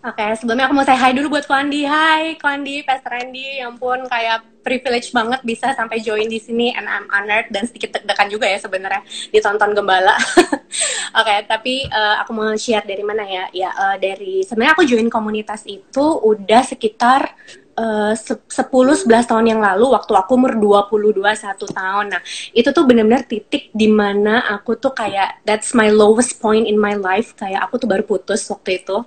Oke, sebelumnya aku mau say hi dulu buat Koandi. Hai, Koandi, Pastor Randy. Ya ampun, kayak privilege banget bisa sampai join di sini, and I'm honored dan sedikit deg-degan juga ya sebenarnya ditonton gembala. Oke, tapi aku mau share dari mana ya? Ya, dari sebenarnya aku join komunitas itu udah sekitar 10-11 tahun yang lalu waktu aku umur 20-21 tahun. Nah, itu tuh benar-benar titik dimana aku tuh kayak that's my lowest point in my life. Kayak aku tuh baru putus waktu itu.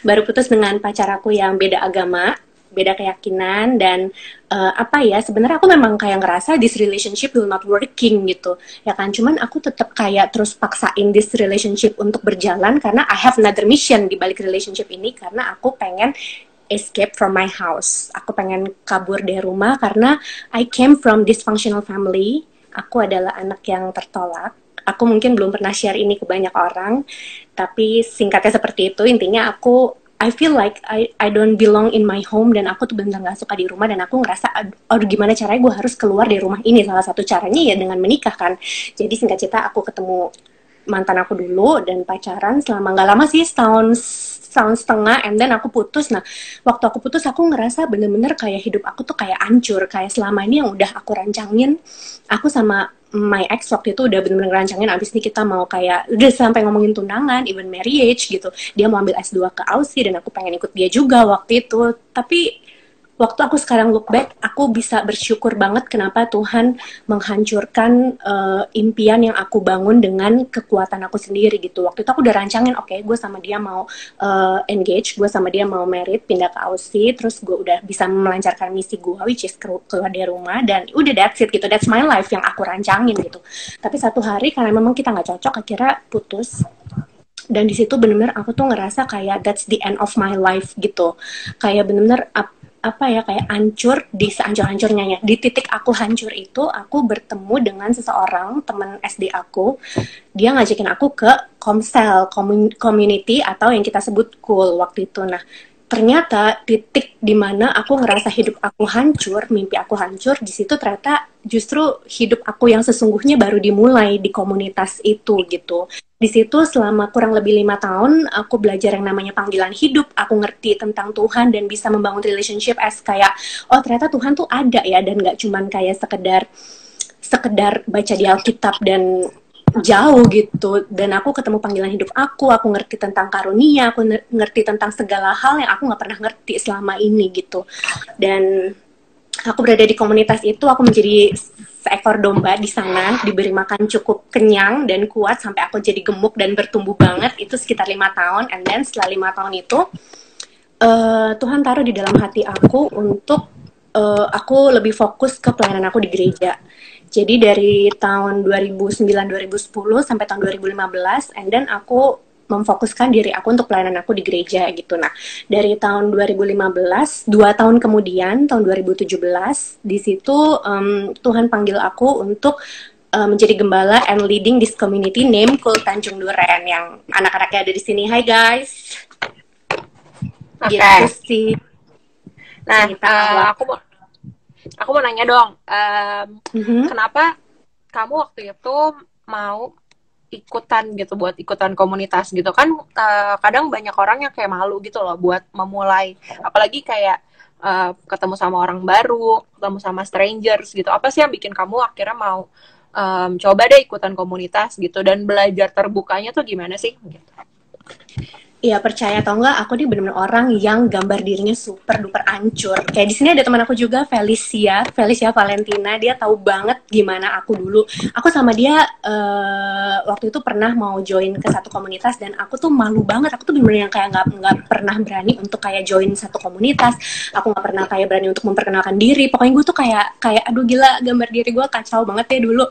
Baru putus dengan pacar aku yang beda agama, beda keyakinan, dan apa ya, sebenarnya aku memang kayak ngerasa this relationship will not working gitu ya kan, cuman aku tetap kayak terus paksain this relationship untuk berjalan karena I have another mission di balik relationship ini, karena aku pengen escape from my house. Aku pengen kabur dari rumah karena I came from dysfunctional family. Aku adalah anak yang tertolak. Aku mungkin belum pernah share ini ke banyak orang, tapi singkatnya seperti itu. Intinya I feel like I don't belong in my home, dan aku tuh benar-benar gak suka di rumah, dan aku ngerasa aduh gimana caranya gue harus keluar dari rumah ini. Salah satu caranya ya dengan menikah kan. Jadi singkat cerita aku ketemu mantan aku dulu dan pacaran selama nggak lama sih, setahun setengah, and then aku putus. Nah, waktu aku putus aku ngerasa bener-bener kayak hidup aku tuh kayak hancur, kayak selama ini yang udah aku rancangin, aku sama my ex waktu itu udah bener-bener ngerancangin abis ini kita mau kayak udah sampai ngomongin tunangan, even marriage gitu. Dia mau ambil S2 ke Aussie dan aku pengen ikut dia juga waktu itu. Tapi waktu aku sekarang look back, aku bisa bersyukur banget kenapa Tuhan menghancurkan impian yang aku bangun dengan kekuatan aku sendiri gitu. Waktu itu aku udah rancangin, oke, gue sama dia mau engage, gue sama dia mau married, pindah ke Aussie, terus gue udah bisa melancarkan misi gue, which is keluar dari rumah, dan udah that's it gitu, that's my life yang aku rancangin gitu. Tapi satu hari karena memang kita nggak cocok, akhirnya putus. Dan di situ benar-benar aku tuh ngerasa kayak that's the end of my life gitu. Kayak benar-benar apa ya, kayak hancur di sehancur-hancurnya ya. Di titik aku hancur itu, aku bertemu dengan seseorang teman SD aku. Dia ngajakin aku ke Komsel, community atau yang kita sebut cool waktu itu. Nah, ternyata titik dimana aku ngerasa hidup aku hancur, mimpi aku hancur, di situ ternyata justru hidup aku yang sesungguhnya baru dimulai di komunitas itu gitu. Di situ selama kurang lebih 5 tahun aku belajar yang namanya panggilan hidup. Aku ngerti tentang Tuhan dan bisa membangun relationship as kayak, oh ternyata Tuhan tuh ada ya, dan gak cuman kayak sekedar baca di Alkitab dan jauh gitu. Dan aku ketemu panggilan hidup aku ngerti tentang karunia, aku ngerti tentang segala hal yang aku gak pernah ngerti selama ini gitu. Dan aku berada di komunitas itu, aku menjadi seekor domba di sana, diberi makan cukup kenyang dan kuat sampai aku jadi gemuk dan bertumbuh banget. Itu sekitar 5 tahun, and then setelah 5 tahun itu Tuhan taruh di dalam hati aku untuk aku lebih fokus ke pelayanan aku di gereja. Jadi dari tahun 2009-2010 sampai tahun 2015, and then aku memfokuskan diri aku untuk pelayanan aku di gereja gitu. Nah, dari tahun 2015, 2 tahun kemudian, tahun 2017, di situ Tuhan panggil aku untuk menjadi gembala and leading this community name Cool Tanjung Duren, yang anak-anaknya ada di sini. Hai guys. Oke. Gitu sih. Nah, aku mau nanya dong, kenapa kamu waktu itu mau ikutan gitu, buat ikutan komunitas gitu kan? Kadang banyak orang yang kayak malu gitu loh buat memulai, apalagi kayak ketemu sama orang baru, ketemu sama strangers gitu. Apa sih yang bikin kamu akhirnya mau coba deh ikutan komunitas gitu, dan belajar terbukanya tuh gimana sih gitu? Iya, percaya atau enggak, aku nih bener-bener orang yang gambar dirinya super duper hancur. Kayak di sini ada teman aku juga, Felicia Valentina. Dia tahu banget gimana aku dulu. Aku sama dia waktu itu pernah mau join ke satu komunitas, dan aku tuh malu banget. Aku tuh bener-bener yang kayak nggak pernah berani untuk kayak join satu komunitas. Aku nggak pernah kayak berani untuk memperkenalkan diri. Pokoknya gue tuh kayak aduh gila, gambar diri gue kacau banget ya dulu.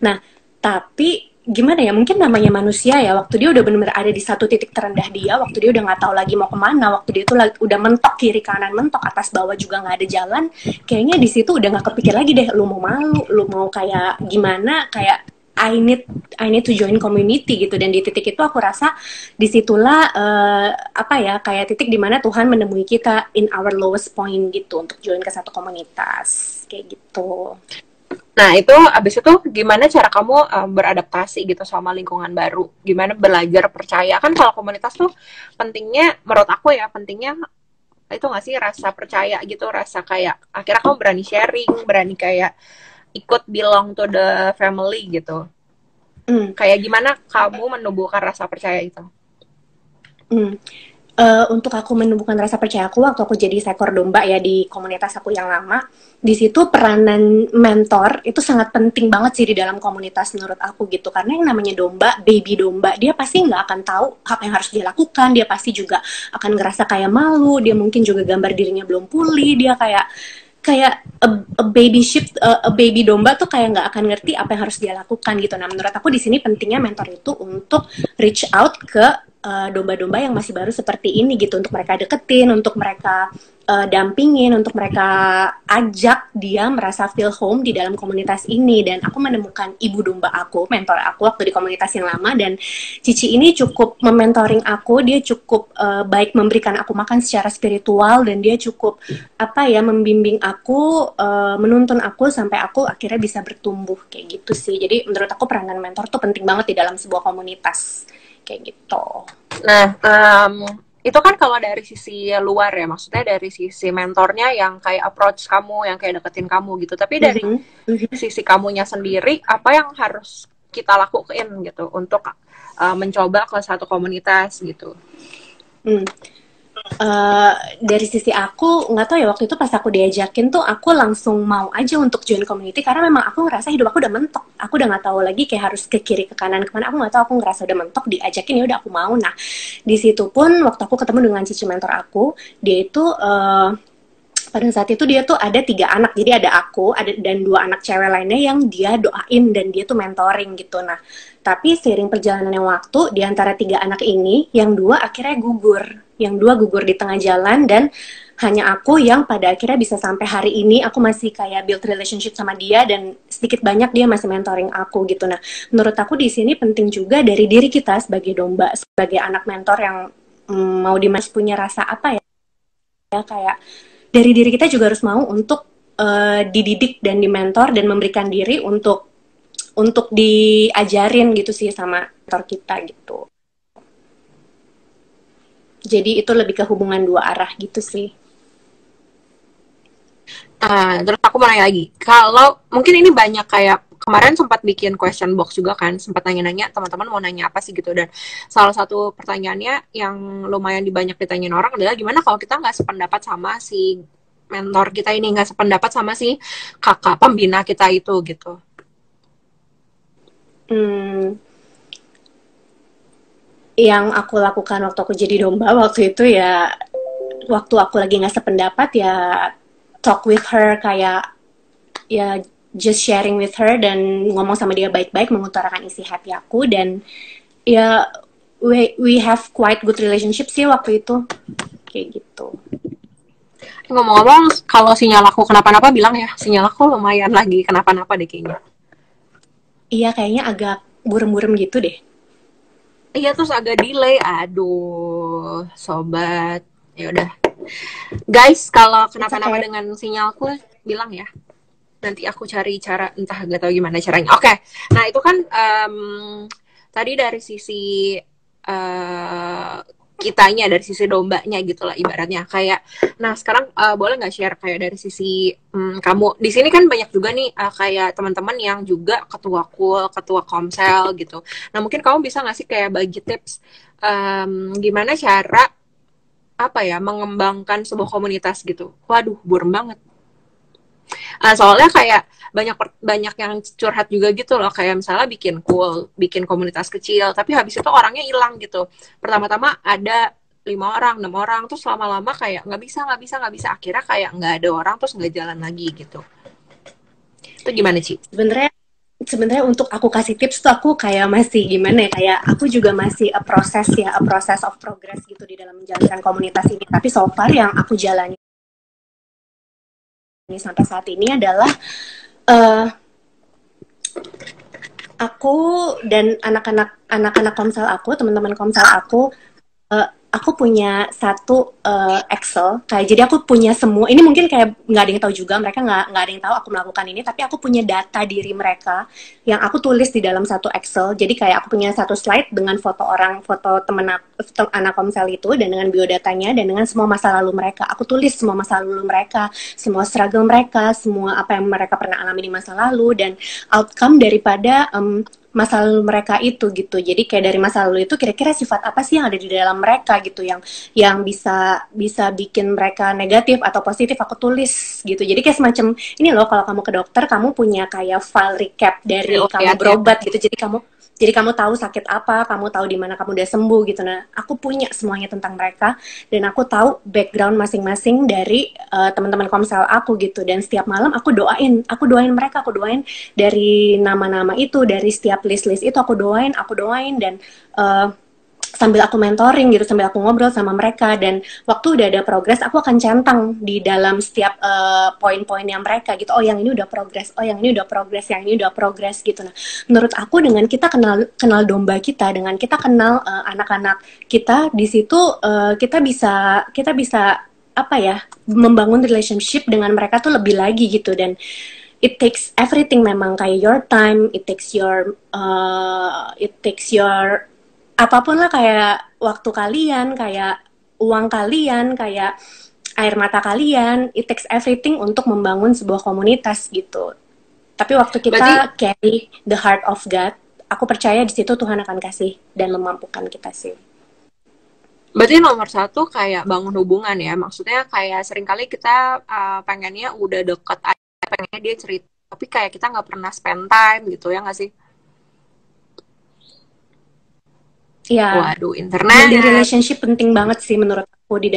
Nah, tapi gimana ya, mungkin namanya manusia ya, waktu dia udah benar-benar ada di satu titik terendah dia, waktu dia udah nggak tahu lagi mau kemana, waktu dia tuh udah mentok kiri kanan, mentok atas bawah juga nggak ada jalan, kayaknya di situ udah nggak kepikir lagi deh, lu mau malu, lu mau kayak gimana, kayak I need to join community gitu. Dan di titik itu aku rasa disitulah apa ya, kayak titik dimana Tuhan menemui kita in our lowest point gitu, untuk join ke satu komunitas kayak gitu. Nah, itu abis itu gimana cara kamu beradaptasi gitu sama lingkungan baru? Gimana belajar percaya? Kan kalau komunitas tuh pentingnya, menurut aku ya, pentingnya itu nggak sih rasa percaya gitu, rasa kayak akhirnya kamu berani sharing, berani kayak ikut belong to the family gitu. Kayak gimana kamu menumbuhkan rasa percaya itu? Untuk aku menumbuhkan rasa percaya aku waktu aku jadi seekor domba ya di komunitas aku yang lama, di situ peranan mentor itu sangat penting banget sih di dalam komunitas menurut aku gitu, karena yang namanya domba, baby domba, dia pasti nggak akan tahu apa yang harus dia lakukan, dia pasti juga akan ngerasa kayak malu, dia mungkin juga gambar dirinya belum pulih, dia kayak kayak a baby sheep, a baby domba tuh kayak nggak akan ngerti apa yang harus dia lakukan gitu. Nah, menurut aku di sini pentingnya mentor itu untuk reach out ke domba-domba yang masih baru seperti ini gitu, untuk mereka deketin, untuk mereka dampingin, untuk mereka ajak dia merasa feel home di dalam komunitas ini. Dan aku menemukan ibu domba aku, mentor aku waktu di komunitas yang lama, dan Cici ini cukup mementoring aku, dia cukup baik memberikan aku makan secara spiritual, dan dia cukup membimbing aku, menuntun aku sampai aku akhirnya bisa bertumbuh kayak gitu sih. Jadi menurut aku peranan mentor tuh penting banget di dalam sebuah komunitas kayak gitu. Nah, itu kan kalau dari sisi luar ya, maksudnya dari sisi mentornya yang kayak approach kamu, yang kayak deketin kamu gitu. Tapi dari sisi kamunya sendiri, apa yang harus kita lakuin gitu untuk mencoba ke satu komunitas gitu? Dari sisi aku nggak tahu ya, waktu itu pas aku diajakin tuh aku langsung mau aja untuk join community, karena memang aku ngerasa hidup aku udah mentok, aku udah nggak tahu lagi kayak harus ke kiri ke kanan kemana, aku nggak tahu, aku ngerasa udah mentok, diajakin ya udah aku mau. Nah, di situ pun waktu aku ketemu dengan cici mentor aku, dia itu pada saat itu dia tuh ada 3 anak, jadi ada aku, dan 2 anak cewek lainnya yang dia doain dan dia tuh mentoring gitu. Nah, tapi seiring perjalanannya waktu, di antara 3 anak ini, yang 2 akhirnya gugur, yang 2 gugur di tengah jalan, dan hanya aku yang pada akhirnya bisa sampai hari ini aku masih kayak build relationship sama dia, dan sedikit banyak dia masih mentoring aku gitu. Nah, menurut aku di sini penting juga dari diri kita sebagai domba, sebagai anak mentor yang mau dimas punya rasa kayak dari diri kita juga harus mau untuk dididik dan dimentor dan memberikan diri untuk diajarin gitu sih sama mentor kita gitu. Jadi itu lebih ke hubungan 2 arah gitu sih. Terus aku mau nanya lagi, kalau mungkin ini banyak kayak kemarin sempat bikin question box juga kan, sempat nanya-nanya teman-teman mau nanya apa sih gitu, dan salah satu pertanyaannya yang lumayan banyak ditanyain orang adalah gimana kalau kita nggak sependapat sama si mentor kita ini, nggak sependapat sama si kakak pembina kita itu gitu. Yang aku lakukan waktu aku jadi domba waktu itu ya, waktu aku lagi nggak sependapat ya talk with her, kayak ya just sharing with her dan ngomong sama dia baik-baik, mengutarakan isi hati aku, dan ya we have quite good relationship sih waktu itu kayak gitu. Ngomong-ngomong, kalau sinyal aku kenapa-napa bilang ya, sinyal aku lumayan lagi kenapa-napa deh kayaknya. Iya, kayaknya agak burem-burem gitu deh. Iya, terus agak delay. Aduh, sobat. Ya udah. Guys, kalau kenapa-napa dengan sinyalku bilang ya. Nanti aku cari cara, entah gak tahu gimana caranya. Oke. Nah, itu kan tadi dari sisi kitanya, dari sisi dombanya gitu lah ibaratnya, kayak nah sekarang boleh nggak share kayak dari sisi kamu di sini kan banyak juga nih kayak teman-teman yang juga ketua KUL, ketua Komsel gitu. Nah mungkin kamu bisa nggak sih kayak bagi tips gimana cara mengembangkan sebuah komunitas gitu. Waduh, burem banget. Soalnya kayak banyak yang curhat juga gitu loh, kayak misalnya bikin KUL, bikin komunitas kecil, tapi habis itu orangnya hilang gitu. Pertama-tama ada 5 orang, 6 orang, terus lama-lama kayak nggak bisa, akhirnya kayak nggak ada orang, terus nggak jalan lagi gitu. Itu gimana Ci? Sebenarnya untuk aku kasih tips tuh aku kayak masih gimana ya, kayak aku juga masih a process of progress gitu di dalam menjalankan komunitas ini. Tapi so far yang aku jalani sampai saat ini adalah aku dan anak-anak Komsel aku, teman-teman Komsel aku aku punya satu Excel kayak, jadi aku punya semua ini, mungkin kayak nggak ada yang tahu juga, mereka nggak ada yang tahu aku melakukan ini, tapi aku punya data diri mereka yang aku tulis di dalam satu Excel. Jadi kayak aku punya satu slide dengan foto orang, foto temen aku, anak Komsel itu, dan dengan biodatanya dan dengan semua masa lalu mereka. Aku tulis semua masa lalu mereka, semua struggle mereka, semua apa yang mereka pernah alami di masa lalu, dan outcome daripada masa lalu mereka itu gitu. Jadi kayak dari masa lalu itu kira-kira sifat apa sih yang ada di dalam mereka gitu, yang bisa bikin mereka negatif atau positif, aku tulis gitu. Jadi kayak semacam ini loh, kalau kamu ke dokter kamu punya kayak file recap dari kamu berobat gitu. Jadi kamu tahu sakit apa, kamu tahu di mana kamu udah sembuh gitu. Nah, aku punya semuanya tentang mereka, dan aku tahu background masing-masing dari teman-teman Komsel aku gitu. Dan setiap malam aku doain mereka, aku doain dari nama-nama itu, dari setiap list-list itu aku doain, dan sambil aku mentoring gitu, sambil aku ngobrol sama mereka. Dan waktu udah ada progres, aku akan centang di dalam setiap poin-poinnya mereka gitu. Oh, yang ini udah progres, oh yang ini udah progres, yang ini udah progres gitu. Nah, menurut aku dengan kita kenal domba kita, dengan kita kenal anak-anak kita di situ, kita bisa apa ya, membangun relationship dengan mereka tuh lebih lagi gitu. Dan it takes everything, memang kayak your time, it takes your apapun lah, kayak waktu kalian, kayak uang kalian, kayak air mata kalian, it takes everything untuk membangun sebuah komunitas gitu. Tapi waktu kita carry the heart of God, aku percaya di situ Tuhan akan kasih dan memampukan kita sih. Berarti nomor satu kayak bangun hubungan ya, maksudnya kayak seringkali kita pengennya udah deket aja, pengennya dia cerita, tapi kayak kita nggak pernah spend time gitu ya nggak sih? Ya, waduh, internet. Building relationship penting banget sih menurut aku di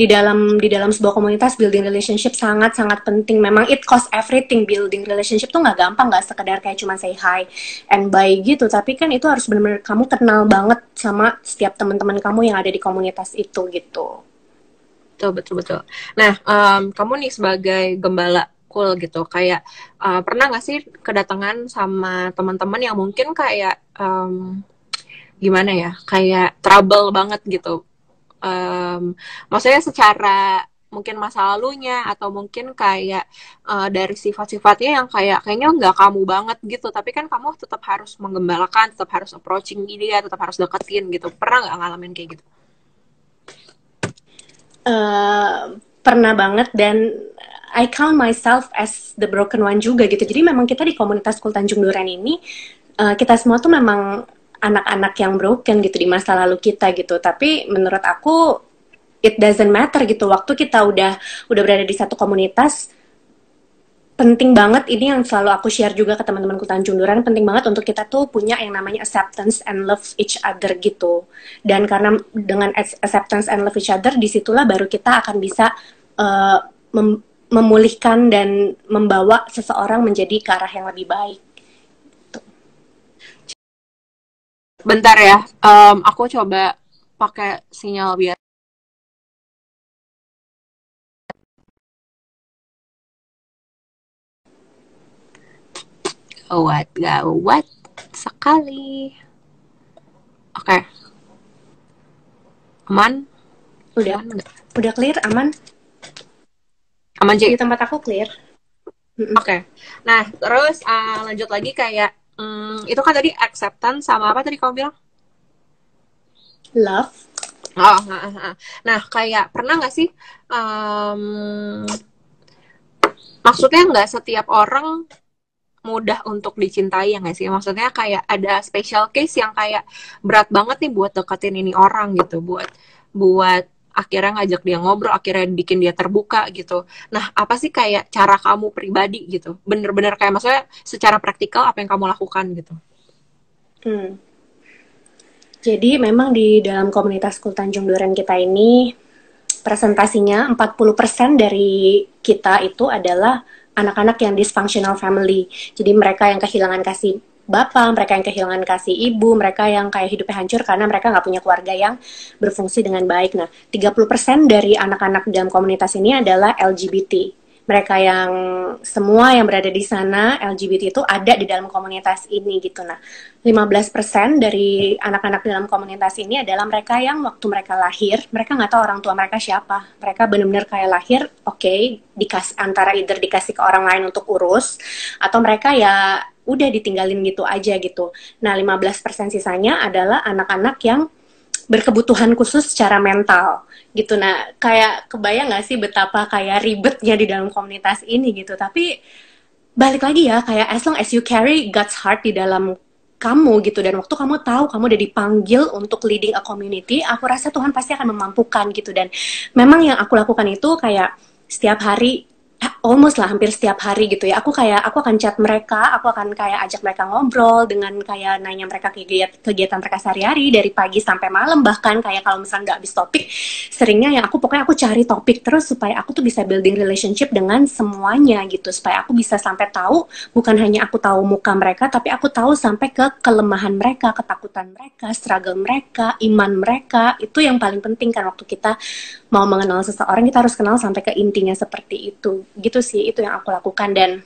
dalam sebuah komunitas. Building relationship sangat penting. Memang it cost everything. Building relationship tuh nggak gampang, nggak sekedar kayak cuma say hi and bye gitu. Tapi kan itu harus benar-benar kamu kenal banget sama setiap teman-teman kamu yang ada di komunitas itu gitu. Betul. Nah, kamu nih sebagai gembala cool gitu, kayak pernah nggak sih kedatangan sama teman-teman yang mungkin kayak gimana ya, kayak trouble banget gitu, maksudnya secara mungkin masa lalunya, atau mungkin kayak dari sifat-sifatnya yang kayaknya nggak kamu banget gitu, tapi kan kamu tetap harus menggembalakan, tetap harus approaching dia, tetap harus deketin gitu. Pernah nggak ngalamin kayak gitu? Pernah banget, dan I count myself as the broken one juga gitu. Jadi memang kita di komunitas Cool Tanjung Duren ini, kita semua tuh memang anak-anak yang broken gitu di masa lalu kita gitu. Tapi menurut aku it doesn't matter gitu. Waktu kita udah berada di satu komunitas, penting banget, ini yang selalu aku share juga ke teman-temanku Tanjung Duren, penting banget untuk kita tuh punya yang namanya acceptance and love each other gitu. Dan karena dengan acceptance and love each other, disitulah baru kita akan bisa memulihkan dan membawa seseorang menjadi ke arah yang lebih baik. Bentar ya, aku coba pakai sinyal biar. Gawat sekali. Oke. Aman? Udah clear, aman? Aman, Ji? Di tempat aku clear. Oke. Nah, terus lanjut lagi kayak itu kan tadi acceptance sama apa tadi kamu bilang? Love. Oh, nah kayak pernah nggak sih? Maksudnya nggak setiap orang mudah untuk dicintai ya nggak sih? Maksudnya kayak ada special case yang kayak berat banget nih buat deketin ini orang gitu, buat akhirnya ngajak dia ngobrol, akhirnya bikin dia terbuka gitu. Nah, apa sih kayak cara kamu pribadi gitu? Bener-bener kayak maksudnya secara praktikal apa yang kamu lakukan gitu? Jadi memang di dalam komunitas Cool Tanjung Duren kita ini, presentasinya 40% dari kita itu adalah anak-anak yang dysfunctional family. Jadi mereka yang kehilangan kasih bapak, mereka yang kehilangan kasih ibu, mereka yang kayak hidupnya hancur karena mereka nggak punya keluarga yang berfungsi dengan baik. Nah, 30% dari anak-anak dalam komunitas ini adalah LGBT. mereka yang semua yang berada di sana LGBT itu ada di dalam komunitas ini gitu. Nah, 15% dari anak-anak dalam komunitas ini adalah mereka yang waktu mereka lahir, mereka nggak tahu orang tua mereka siapa. Mereka benar-benar kayak lahir, oke, antara either dikasih ke orang lain untuk urus, atau mereka ya udah ditinggalin gitu aja gitu. Nah, 15% sisanya adalah anak-anak yang berkebutuhan khusus secara mental gitu. Nah, kayak kebayang gak sih betapa kayak ribetnya di dalam komunitas ini gitu. Tapi balik lagi ya, kayak as long as you carry God's heart di dalam kamu gitu, dan waktu kamu tahu kamu udah dipanggil untuk leading a community, aku rasa Tuhan pasti akan memampukan gitu. Dan memang yang aku lakukan itu kayak setiap hari, almost lah hampir setiap hari gitu ya, aku akan chat mereka, aku akan kayak ajak mereka ngobrol dengan kayak nanya mereka kegiatan mereka sehari-hari dari pagi sampai malam. Bahkan kayak kalau misalnya nggak habis topik, seringnya yang pokoknya aku cari topik terus supaya aku tuh bisa building relationship dengan semuanya gitu, supaya aku bisa sampai tahu, bukan hanya aku tahu muka mereka, tapi aku tahu sampai ke kelemahan mereka, ketakutan mereka, struggle mereka, iman mereka. Itu yang paling penting kan, waktu kita mau mengenal seseorang kita harus kenal sampai ke intinya seperti itu gitu sih. Itu yang aku lakukan. Dan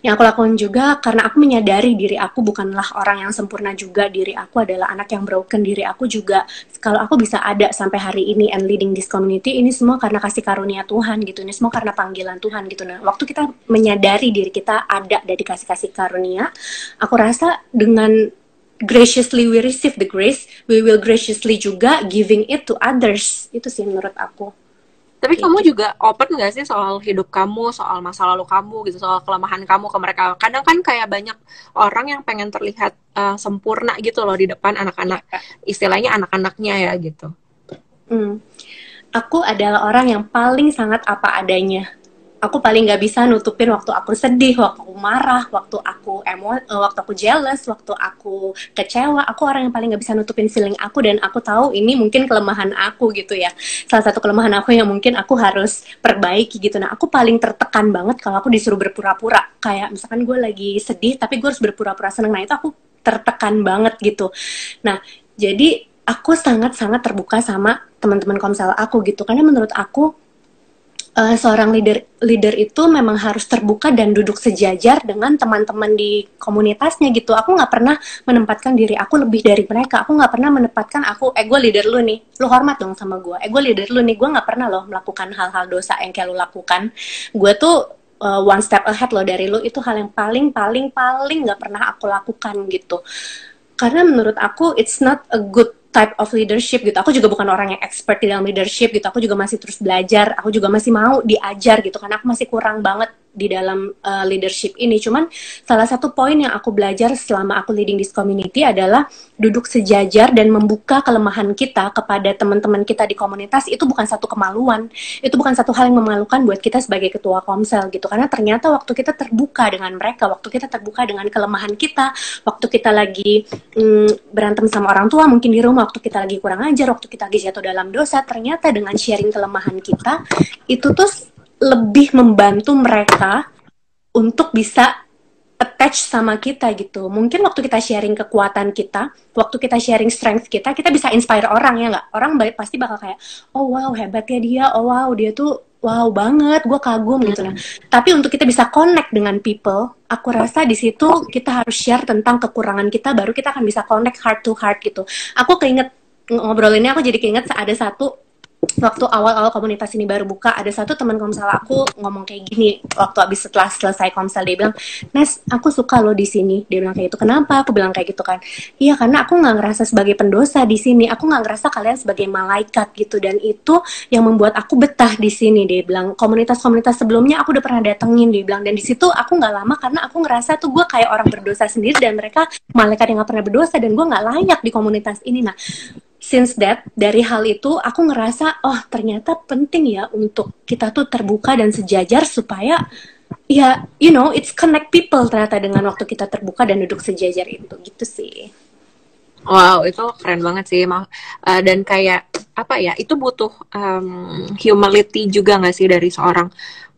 yang aku lakukan juga karena aku menyadari diri aku bukanlah orang yang sempurna juga, diri aku adalah anak yang broken, diri aku juga kalau aku bisa ada sampai hari ini and leading this community, ini semua karena kasih karunia Tuhan gitu, ini semua karena panggilan Tuhan gitu. Nah, waktu kita menyadari diri kita ada dari kasih karunia, aku rasa dengan graciously we receive the grace, we will graciously juga giving it to others. Itu sih menurut aku. Tapi kamu juga open gak sih soal hidup kamu, soal masa lalu kamu gitu, soal kelemahan kamu ke mereka? Kadang kan kayak banyak orang yang pengen terlihat sempurna gitu loh di depan anak-anak, istilahnya anak-anaknya ya gitu. Aku adalah orang yang paling sangat apa adanya. Aku paling gak bisa nutupin waktu aku sedih, waktu aku marah, waktu aku jealous, waktu aku kecewa. Aku orang yang paling gak bisa nutupin feeling aku, dan aku tahu ini mungkin kelemahan aku gitu ya. Salah satu kelemahan aku yang mungkin aku harus perbaiki gitu. Nah, aku paling tertekan banget kalau aku disuruh berpura-pura. Kayak misalkan gue lagi sedih, tapi gue harus berpura-pura seneng. Nah, itu aku tertekan banget gitu. Nah, jadi aku sangat-sangat terbuka sama teman-teman komsel aku gitu. Karena menurut aku, seorang leader itu memang harus terbuka dan duduk sejajar dengan teman-teman di komunitasnya gitu. Aku nggak pernah menempatkan diri aku lebih dari mereka. Aku nggak pernah menempatkan gue leader lu nih, lu hormat dong sama gue. Gue leader lu nih, gue nggak pernah loh melakukan hal-hal dosa yang kayak lu lakukan. Gue tuh one step ahead loh dari lu. Itu hal yang paling nggak pernah aku lakukan gitu. Karena menurut aku it's not a good type of leadership gitu. Aku juga bukan orang yang expert di dalam leadership gitu. Aku juga masih terus belajar. Aku juga masih mau diajar gitu. Karena aku masih kurang banget di dalam leadership ini. Cuman salah satu poin yang aku belajar selama aku leading this community adalah duduk sejajar dan membuka kelemahan kita kepada teman-teman kita di komunitas. Itu bukan satu kemaluan. Itu bukan satu hal yang memalukan buat kita sebagai ketua komsel gitu. Karena ternyata waktu kita terbuka dengan mereka, waktu kita terbuka dengan kelemahan kita, waktu kita lagi berantem sama orang tua mungkin di rumah, waktu kita lagi kurang ajar, waktu kita lagi jatuh dalam dosa, ternyata dengan sharing kelemahan kita, itu tuh lebih membantu mereka untuk bisa attach sama kita gitu. Mungkin waktu kita sharing kekuatan kita, waktu kita sharing strength kita bisa inspire orang, ya nggak? Orang pasti bakal kayak, oh wow hebat ya dia, oh wow dia tuh wow banget, gue kagum gitu. Nah, tapi untuk kita bisa connect dengan people, aku rasa di situ kita harus share tentang kekurangan kita, baru kita akan bisa connect heart to heart gitu. Aku keinget ngobrolinnya, aku jadi keinget ada satu waktu awal-awal komunitas ini baru buka, ada satu teman komsel aku ngomong kayak gini waktu setelah selesai komsel. Dia bilang, Nes, aku suka lo di sini. Dia bilang kayak gitu. Kenapa? Aku bilang kayak gitu kan. Iya, karena aku nggak ngerasa sebagai pendosa di sini. Aku nggak ngerasa kalian sebagai malaikat gitu. Dan itu yang membuat aku betah di sini. Dia bilang, komunitas-komunitas sebelumnya aku udah pernah datengin. Dia bilang, dan di situ aku nggak lama karena aku ngerasa tuh gue kayak orang berdosa sendiri dan mereka malaikat yang nggak pernah berdosa, dan gue nggak layak di komunitas ini. Nah, since dari hal itu aku ngerasa, oh ternyata penting ya untuk kita tuh terbuka dan sejajar supaya ya it's connect people ternyata dengan waktu kita terbuka dan duduk sejajar itu gitu sih. Wow, itu keren banget sih. Dan kayak apa ya, itu butuh humility juga nggak sih dari seorang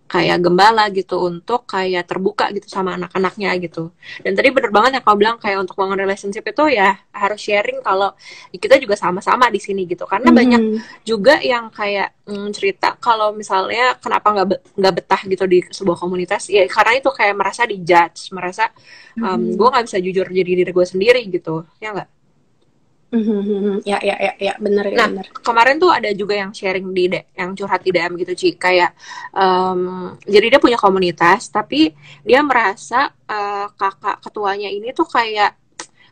kayak gembala gitu untuk kayak terbuka gitu sama anak-anaknya gitu. Dan tadi bener banget yang kau bilang kayak untuk bangun relationship itu ya harus sharing kalau kita juga sama-sama di sini gitu. Karena banyak juga yang kayak cerita kalau misalnya kenapa nggak betah gitu di sebuah komunitas ya karena itu kayak merasa dijudge, merasa gue nggak bisa jujur jadi diri gue sendiri gitu, ya nggak? Ya, bener ya. Nah, bener. Kemarin tuh ada juga yang sharing yang curhat di DM gitu, Ci. Kayak, jadi dia punya komunitas, tapi dia merasa kakak ketuanya ini tuh kayak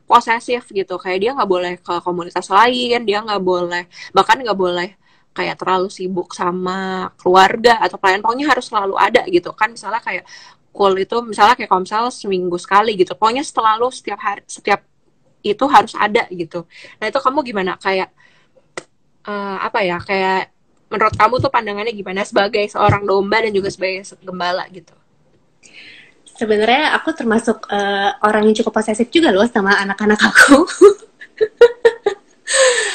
posesif gitu. Kayak dia nggak boleh ke komunitas lain, dia nggak boleh, bahkan nggak boleh kayak terlalu sibuk sama keluarga atau klien. Pokoknya harus selalu ada gitu kan. Misalnya kayak call itu, misalnya kayak komsel seminggu sekali gitu. Pokoknya selalu setiap hari, setiap itu harus ada gitu. Nah itu kamu gimana? Kayak apa ya? Kayak menurut kamu tuh pandangannya gimana sebagai seorang domba dan juga sebagai gembala gitu? Sebenarnya aku termasuk orang yang cukup posesif juga loh sama anak-anak aku.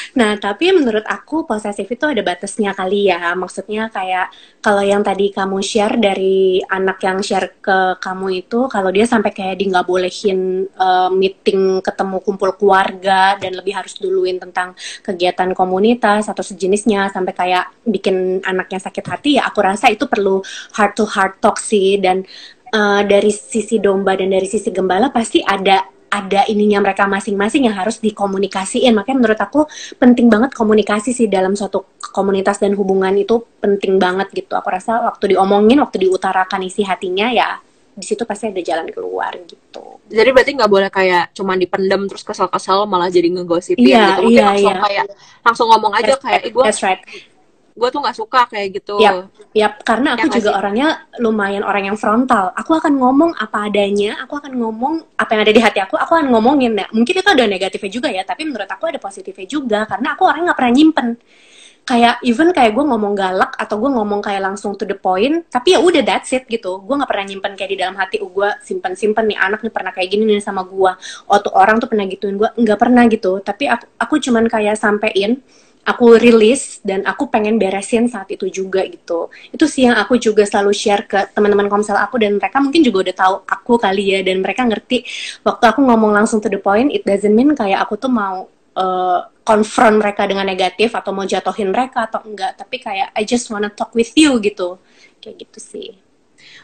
Nah, tapi menurut aku posesif itu ada batasnya kali ya. Maksudnya kayak kalau yang tadi kamu share dari anak yang share ke kamu itu, kalau dia sampai kayak di nggak bolehin meeting ketemu kumpul keluarga dan lebih harus duluin tentang kegiatan komunitas atau sejenisnya sampai kayak bikin anaknya sakit hati ya, aku rasa itu perlu heart to heart talk sih. Dan dari sisi domba dan dari sisi gembala pasti ada ininya mereka masing-masing yang harus dikomunikasiin. Makanya menurut aku penting banget komunikasi sih dalam suatu komunitas dan hubungan itu penting banget gitu. Aku rasa waktu diomongin, waktu diutarakan isi hatinya ya di situ pasti ada jalan keluar gitu. Jadi berarti nggak boleh kayak cuma dipendam terus kesel-kesel malah jadi ngegosipin gitu. Mungkin langsung kayak langsung ngomong aja kayak gue tuh nggak suka kayak gitu. Yap, karena aku juga orangnya lumayan orang yang frontal. Aku akan ngomong apa adanya, aku akan ngomong apa yang ada di hati aku akan ngomongin. Nah, mungkin itu ada negatifnya juga ya, tapi menurut aku ada positifnya juga, karena aku orang nggak pernah nyimpen. Kayak even kayak gue ngomong galak atau gue ngomong kayak langsung to the point, tapi ya udah that's it gitu. Gue nggak pernah nyimpen kayak di dalam hati. Gue simpen nih anak nih pernah kayak gini nih sama gue. Tuh orang tuh pernah gituin gue, nggak pernah gitu. Tapi aku cuman kayak sampein. Aku rilis dan aku pengen beresin saat itu juga gitu. Itu sih yang aku juga selalu share ke teman-teman komsel aku dan mereka mungkin juga udah tahu aku kali ya dan mereka ngerti waktu aku ngomong langsung to the point, it doesn't mean kayak aku tuh mau confront mereka dengan negatif atau mau jatuhin mereka atau enggak, tapi kayak I just wanna talk with you gitu. Kayak gitu sih.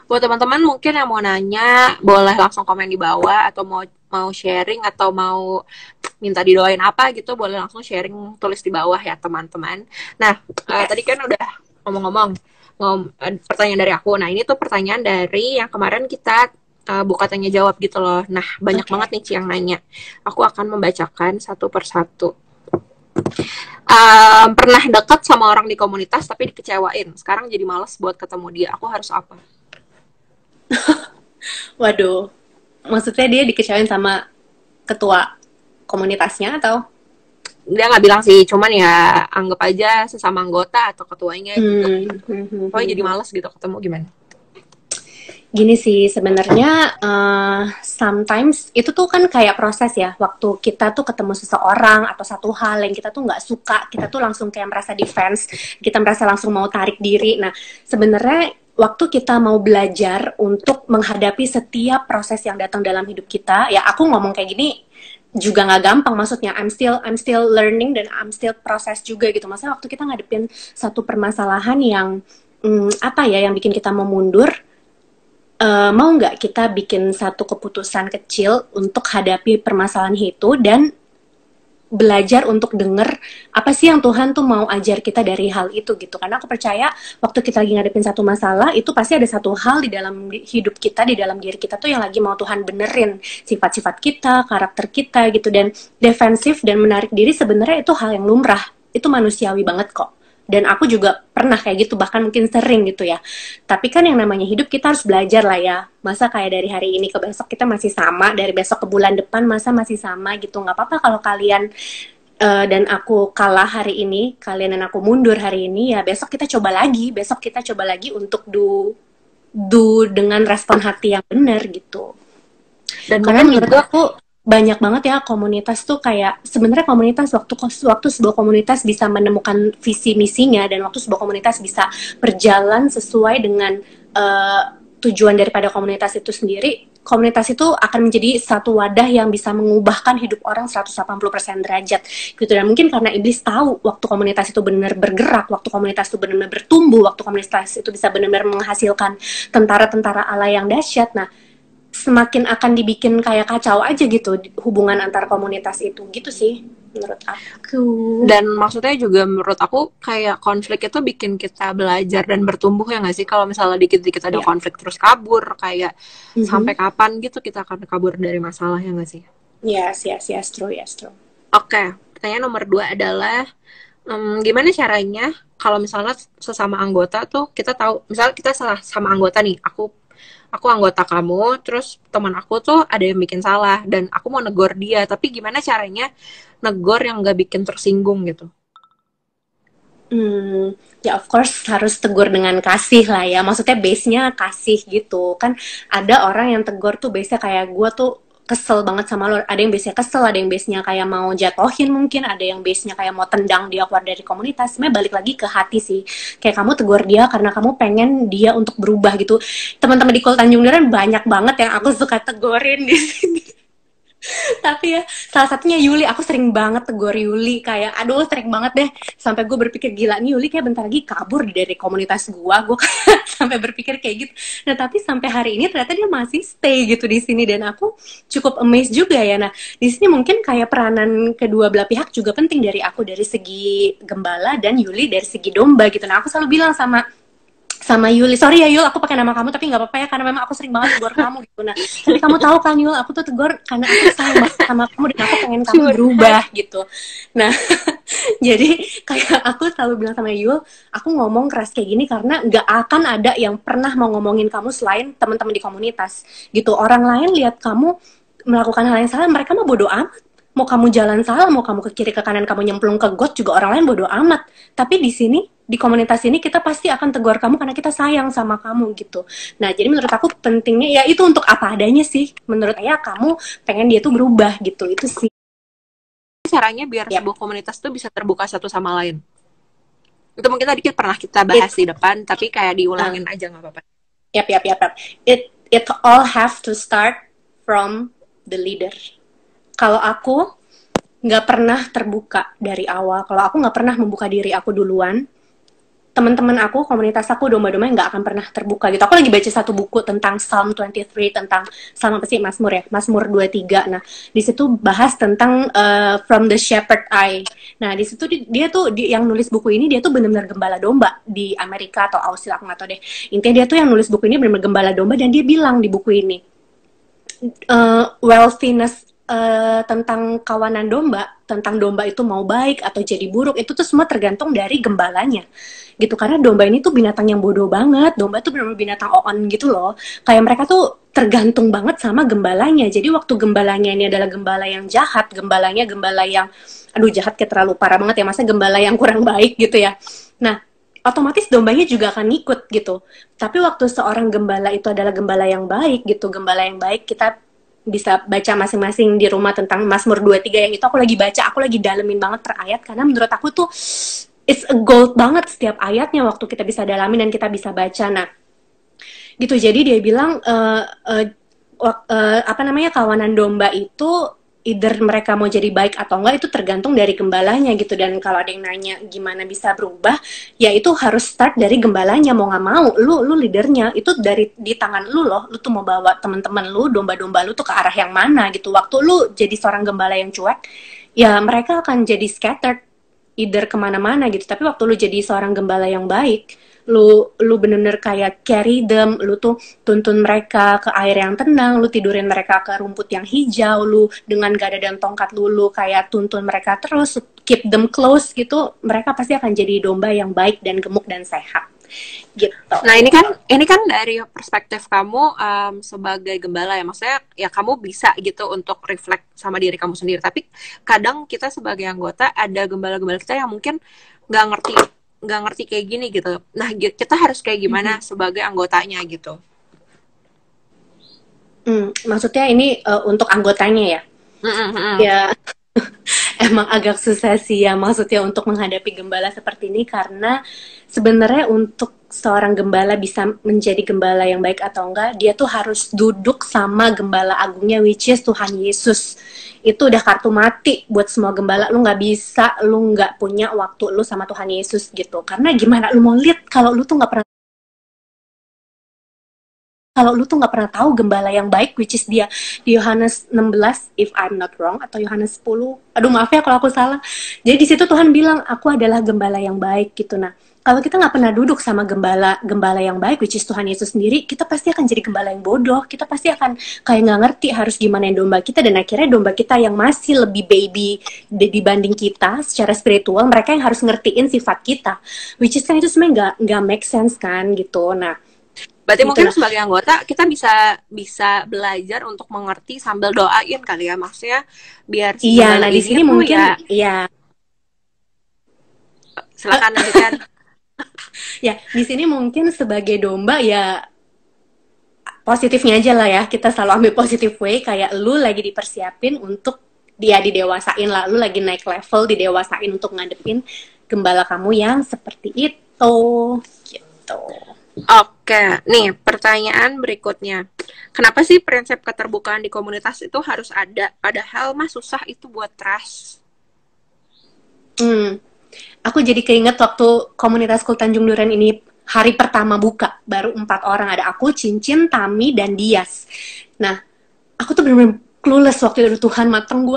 Buat teman-teman mungkin yang mau nanya boleh langsung komen di bawah atau mau sharing atau mau minta didoain apa gitu boleh langsung sharing tulis di bawah ya teman-teman. Nah tadi kan udah ngomong-ngomong pertanyaan dari aku. Nah ini tuh pertanyaan dari yang kemarin kita buka tanya jawab gitu loh. Nah banyak banget nih Ci yang nanya. Aku akan membacakan satu persatu. Pernah dekat sama orang di komunitas tapi dikecewain. Sekarang jadi malas buat ketemu dia. Aku harus apa? Waduh, maksudnya dia dikecewain sama ketua komunitasnya atau? Dia nggak bilang sih, cuman ya anggap aja sesama anggota atau ketuanya gitu. Pokoknya jadi malas gitu ketemu, gimana? Gini sih sebenarnya sometimes itu tuh kan kayak proses ya. Waktu kita tuh ketemu seseorang atau satu hal yang kita tuh nggak suka, kita tuh langsung kayak merasa defense, kita merasa langsung mau tarik diri. Nah sebenarnya waktu kita mau belajar untuk menghadapi setiap proses yang datang dalam hidup kita, ya aku ngomong kayak gini juga nggak gampang, maksudnya I'm still learning dan I'm still proses juga gitu. Maksudnya waktu kita ngadepin satu permasalahan yang yang bikin kita mau mundur, mau nggak kita bikin satu keputusan kecil untuk hadapi permasalahan itu dan belajar untuk denger apa sih yang Tuhan tuh mau ajar kita dari hal itu gitu. Karena aku percaya waktu kita lagi ngadepin satu masalah itu pasti ada satu hal di dalam hidup kita, di dalam diri kita tuh yang lagi mau Tuhan benerin sifat-sifat kita, karakter kita gitu. Dan defensif dan menarik diri sebenarnya itu hal yang lumrah, itu manusiawi banget kok. Dan aku juga pernah kayak gitu, bahkan mungkin sering gitu ya. Tapi kan yang namanya hidup kita harus belajar lah ya. Masa kayak dari hari ini ke besok kita masih sama, dari besok ke bulan depan masa masih sama gitu. Nggak apa-apa kalau kalian dan aku kalah hari ini, kalian dan aku mundur hari ini, ya besok kita coba lagi. Besok kita coba lagi untuk do dengan respon hati yang benar gitu. Dan karena menurut aku banyak banget ya komunitas tuh kayak sebenarnya komunitas waktu sebuah komunitas bisa menemukan visi misinya dan waktu sebuah komunitas bisa berjalan sesuai dengan tujuan daripada komunitas itu sendiri, komunitas itu akan menjadi satu wadah yang bisa mengubahkan hidup orang 180% derajat gitu. Dan mungkin karena iblis tahu waktu komunitas itu benar bergerak, waktu komunitas itu benar bertumbuh, waktu komunitas itu bisa benar-benar menghasilkan tentara-tentara Allah yang dahsyat, nah semakin akan dibikin kayak kacau aja gitu hubungan antar komunitas itu, gitu sih menurut aku. Dan maksudnya juga menurut aku kayak konflik itu bikin kita belajar dan bertumbuh ya nggak sih? Kalau misalnya dikit-dikit ada konflik terus kabur, kayak sampai kapan gitu kita akan kabur dari masalah ya nggak sih? Yes, true. Oke, pertanyaan nomor 2 adalah gimana caranya kalau misalnya sesama anggota tuh kita tahu, misalnya kita sama anggota nih, aku anggota kamu, terus teman aku tuh ada yang bikin salah dan aku mau negor dia, tapi gimana caranya negor yang nggak bikin tersinggung gitu? Ya of course harus tegur dengan kasih lah ya, maksudnya base-nya kasih gitu kan. Ada orang yang tegur tuh base-nya kayak gue tuh kesel banget sama lo, ada yang base-nya kesel, ada yang base-nya kayak mau jatohin mungkin, ada yang base-nya kayak mau tendang dia keluar dari komunitas. Sebenarnya balik lagi ke hati sih, kayak kamu tegur dia karena kamu pengen dia untuk berubah gitu. Teman-teman di Kul Tanjung Duren banyak banget yang aku suka tegurin di sini. Tapi ya salah satunya Yuli, aku sering banget tegur Yuli, kayak aduh sering banget deh sampai gue berpikir gila nih Yuli kayak bentar lagi kabur dari komunitas gue sampai berpikir kayak gitu. Nah tapi sampai hari ini ternyata dia masih stay gitu di sini dan aku cukup amazed juga ya. Nah di sini mungkin kayak peranan kedua belah pihak juga penting, dari aku dari segi gembala dan Yuli dari segi domba gitu. Nah aku selalu bilang sama Yuli, sorry ya Yul, aku pakai nama kamu tapi nggak apa-apa ya, karena memang aku sering banget tegur kamu gitu. Nah, tapi kamu tahu kan Yul, aku tuh tegur karena aku sayang banget sama kamu dan aku pengen kamu berubah gitu. Nah, jadi kayak aku selalu bilang sama Yul, aku ngomong keras kayak gini karena nggak akan ada yang pernah mau ngomongin kamu selain teman-teman di komunitas gitu. Orang lain lihat kamu melakukan hal yang salah, mereka mah bodo amat. Mau kamu jalan salah, mau kamu ke kiri ke kanan, kamu nyemplung ke got juga orang lain bodo amat. Tapi di sini, di komunitas ini kita pasti akan tegur kamu karena kita sayang sama kamu gitu. Nah jadi menurut aku pentingnya ya itu untuk apa adanya sih. Menurut saya kamu pengen dia tuh berubah gitu, itu sih. Caranya biar sebuah komunitas tuh bisa terbuka satu sama lain. Itu mungkin tadi pernah kita bahas di depan, tapi kayak diulangin aja nggak apa-apa. Yap. It all have to start from the leader. Kalau aku nggak pernah terbuka dari awal, kalau aku nggak pernah membuka diri aku duluan, teman-teman aku, komunitas aku, domba-domba nggak akan pernah terbuka gitu. Aku lagi baca satu buku tentang Psalm 23, tentang Psalm apa sih, Mazmur ya, Mazmur 23. Nah, di situ bahas tentang from the shepherd eye. Nah, di situ dia tuh yang nulis buku ini dia tuh benar-benar gembala domba di Amerika atau Australia, aku nggak tahu deh. Intinya dia tuh yang nulis buku ini benar-benar gembala domba dan dia bilang di buku ini wealthiness tentang kawanan domba, tentang domba itu mau baik atau jadi buruk, itu tuh semua tergantung dari gembalanya gitu. Karena domba ini tuh binatang yang bodoh banget, domba tuh benar-benar binatang on gitu loh, kayak mereka tuh tergantung banget sama gembalanya. Jadi waktu gembalanya ini adalah gembala yang jahat, gembala yang aduh jahat kayak terlalu parah banget ya, masa gembala yang kurang baik gitu ya, nah otomatis dombanya juga akan ikut gitu. Tapi waktu seorang gembala itu adalah gembala yang baik gitu, gembala yang baik, kita bisa baca masing-masing di rumah tentang Mazmur 23 yang itu aku lagi baca, aku lagi dalemin banget per ayat karena menurut aku tuh it's a gold banget setiap ayatnya waktu kita bisa dalamin dan kita bisa baca. Nah gitu, jadi dia bilang kawanan domba itu either mereka mau jadi baik atau enggak itu tergantung dari gembalanya gitu. Dan kalau ada yang nanya gimana bisa berubah, ya itu harus start dari gembalanya, mau nggak mau lu leadernya, itu di tangan lu loh, lu tuh mau bawa teman-teman lu, domba-domba lu tuh ke arah yang mana gitu. Waktu lu jadi seorang gembala yang cuek, ya mereka akan jadi scattered either kemana-mana gitu. Tapi waktu lu jadi seorang gembala yang baik, lu bener-bener kayak carry them, lu tuh tuntun mereka ke air yang tenang, lu tidurin mereka ke rumput yang hijau, lu dengan gada dan tongkat lu kayak tuntun mereka terus, keep them close gitu, mereka pasti akan jadi domba yang baik dan gemuk dan sehat gitu. Nah ini kan dari perspektif kamu sebagai gembala ya, maksudnya ya kamu bisa gitu untuk reflect sama diri kamu sendiri, tapi kadang kita sebagai anggota ada gembala-gembala kita yang mungkin nggak ngerti kayak gini gitu. Nah kita harus kayak gimana sebagai anggotanya gitu? Maksudnya ini untuk anggotanya ya? Ya emang agak susah sih ya, maksudnya untuk menghadapi gembala seperti ini, karena sebenarnya untuk seorang gembala bisa menjadi gembala yang baik atau enggak, dia tuh harus duduk sama gembala agungnya, which is Tuhan Yesus. Itu udah kartu mati buat semua gembala. Lu nggak bisa, lu nggak punya waktu lu sama Tuhan Yesus gitu. Karena gimana lu mau lihat kalau lu tuh nggak pernah tahu gembala yang baik, which is dia di Yohanes 16 if I'm not wrong, atau Yohanes 10, aduh maaf ya kalau aku salah. Jadi di situ Tuhan bilang aku adalah gembala yang baik gitu. Nah, kalau kita nggak pernah duduk sama gembala yang baik, which is Tuhan Yesus sendiri, kita pasti akan jadi gembala yang bodoh. Kita pasti akan kayak nggak ngerti harus gimana yang domba kita, dan akhirnya domba kita yang masih lebih baby dibanding kita secara spiritual, mereka yang harus ngertiin sifat kita, which is kan itu sebenarnya nggak make sense kan gitu. Nah, berarti gitu. Mungkin sebagai anggota kita bisa belajar untuk mengerti sambil doain kali ya, maksudnya biar iya. Nah di sini mungkin ya silakan lanjutkan. Ya, di sini mungkin sebagai domba ya positifnya aja lah ya. Kita selalu ambil positif way, kayak lu lagi dipersiapin untuk dia didewasain lah. Lu lagi naik level, didewasain untuk ngadepin gembala kamu yang seperti itu. Gitu. Oke, nih pertanyaan berikutnya. Kenapa sih prinsip keterbukaan di komunitas itu harus ada? Padahal mah susah itu buat trust. Aku jadi keinget waktu komunitas Kul Tanjung Duren ini hari pertama buka, baru 4 orang, ada aku, Cincin, Tami, dan Dias. Nah, aku tuh bener-bener clueless waktu itu, Tuhan mateng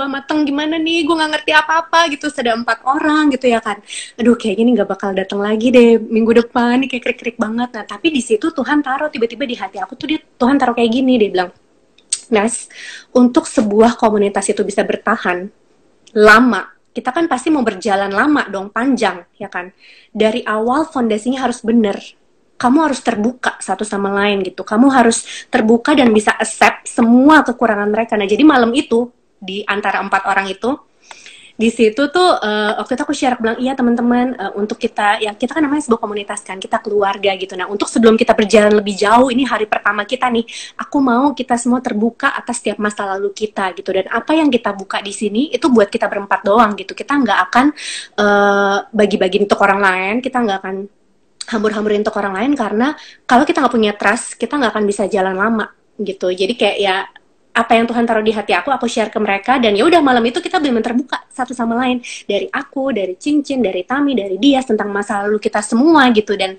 gimana nih, gue gak ngerti apa-apa gitu, ada 4 orang gitu ya kan. Aduh kayaknya ini gak bakal datang lagi deh minggu depan, nih kayak krik-krik banget. Nah tapi di situ Tuhan taruh tiba-tiba di hati aku tuh, Tuhan taruh kayak gini, dia bilang, Nas, untuk sebuah komunitas itu bisa bertahan lama, kita kan pasti mau berjalan lama dong, panjang, ya kan? Dari awal fondasinya harus bener. Kamu harus terbuka satu sama lain gitu. Kamu harus terbuka dan bisa accept semua kekurangan mereka. Nah, jadi malam itu, di antara 4 orang itu, di situ tuh waktu itu aku share, bilang, iya teman-teman, untuk kita, ya kita kan namanya sebuah komunitas kan, kita keluarga gitu. Nah, untuk sebelum kita berjalan lebih jauh, ini hari pertama kita nih, aku mau kita semua terbuka atas setiap masa lalu kita gitu. Dan apa yang kita buka di sini itu buat kita berempat doang gitu. Kita nggak akan bagi-bagi untuk orang lain, kita nggak akan hambur-hamburin untuk orang lain, karena kalau kita nggak punya trust, kita nggak akan bisa jalan lama gitu. Jadi kayak ya apa yang Tuhan taruh di hati aku share ke mereka, dan ya udah malam itu kita benar-benar terbuka satu sama lain, dari aku, dari Cincin, dari Tami, dari Dias, tentang masa lalu kita semua gitu. Dan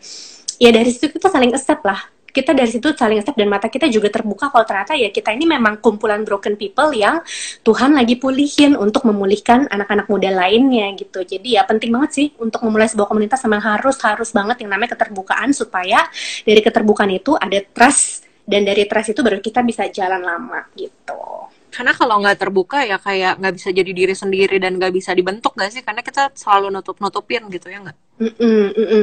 ya dari situ kita saling accept lah, kita dari situ saling accept, dan mata kita juga terbuka kalau ternyata ya kita ini memang kumpulan broken people yang Tuhan lagi pulihin untuk memulihkan anak-anak muda lainnya gitu. Jadi ya penting banget sih untuk memulai sebuah komunitas, memang harus banget yang namanya keterbukaan, supaya dari keterbukaan itu ada trust, dan dari trust itu baru kita bisa jalan lama gitu. Karena kalau nggak terbuka ya kayak nggak bisa jadi diri sendiri dan nggak bisa dibentuk nggak sih? Karena kita selalu nutupin gitu ya nggak?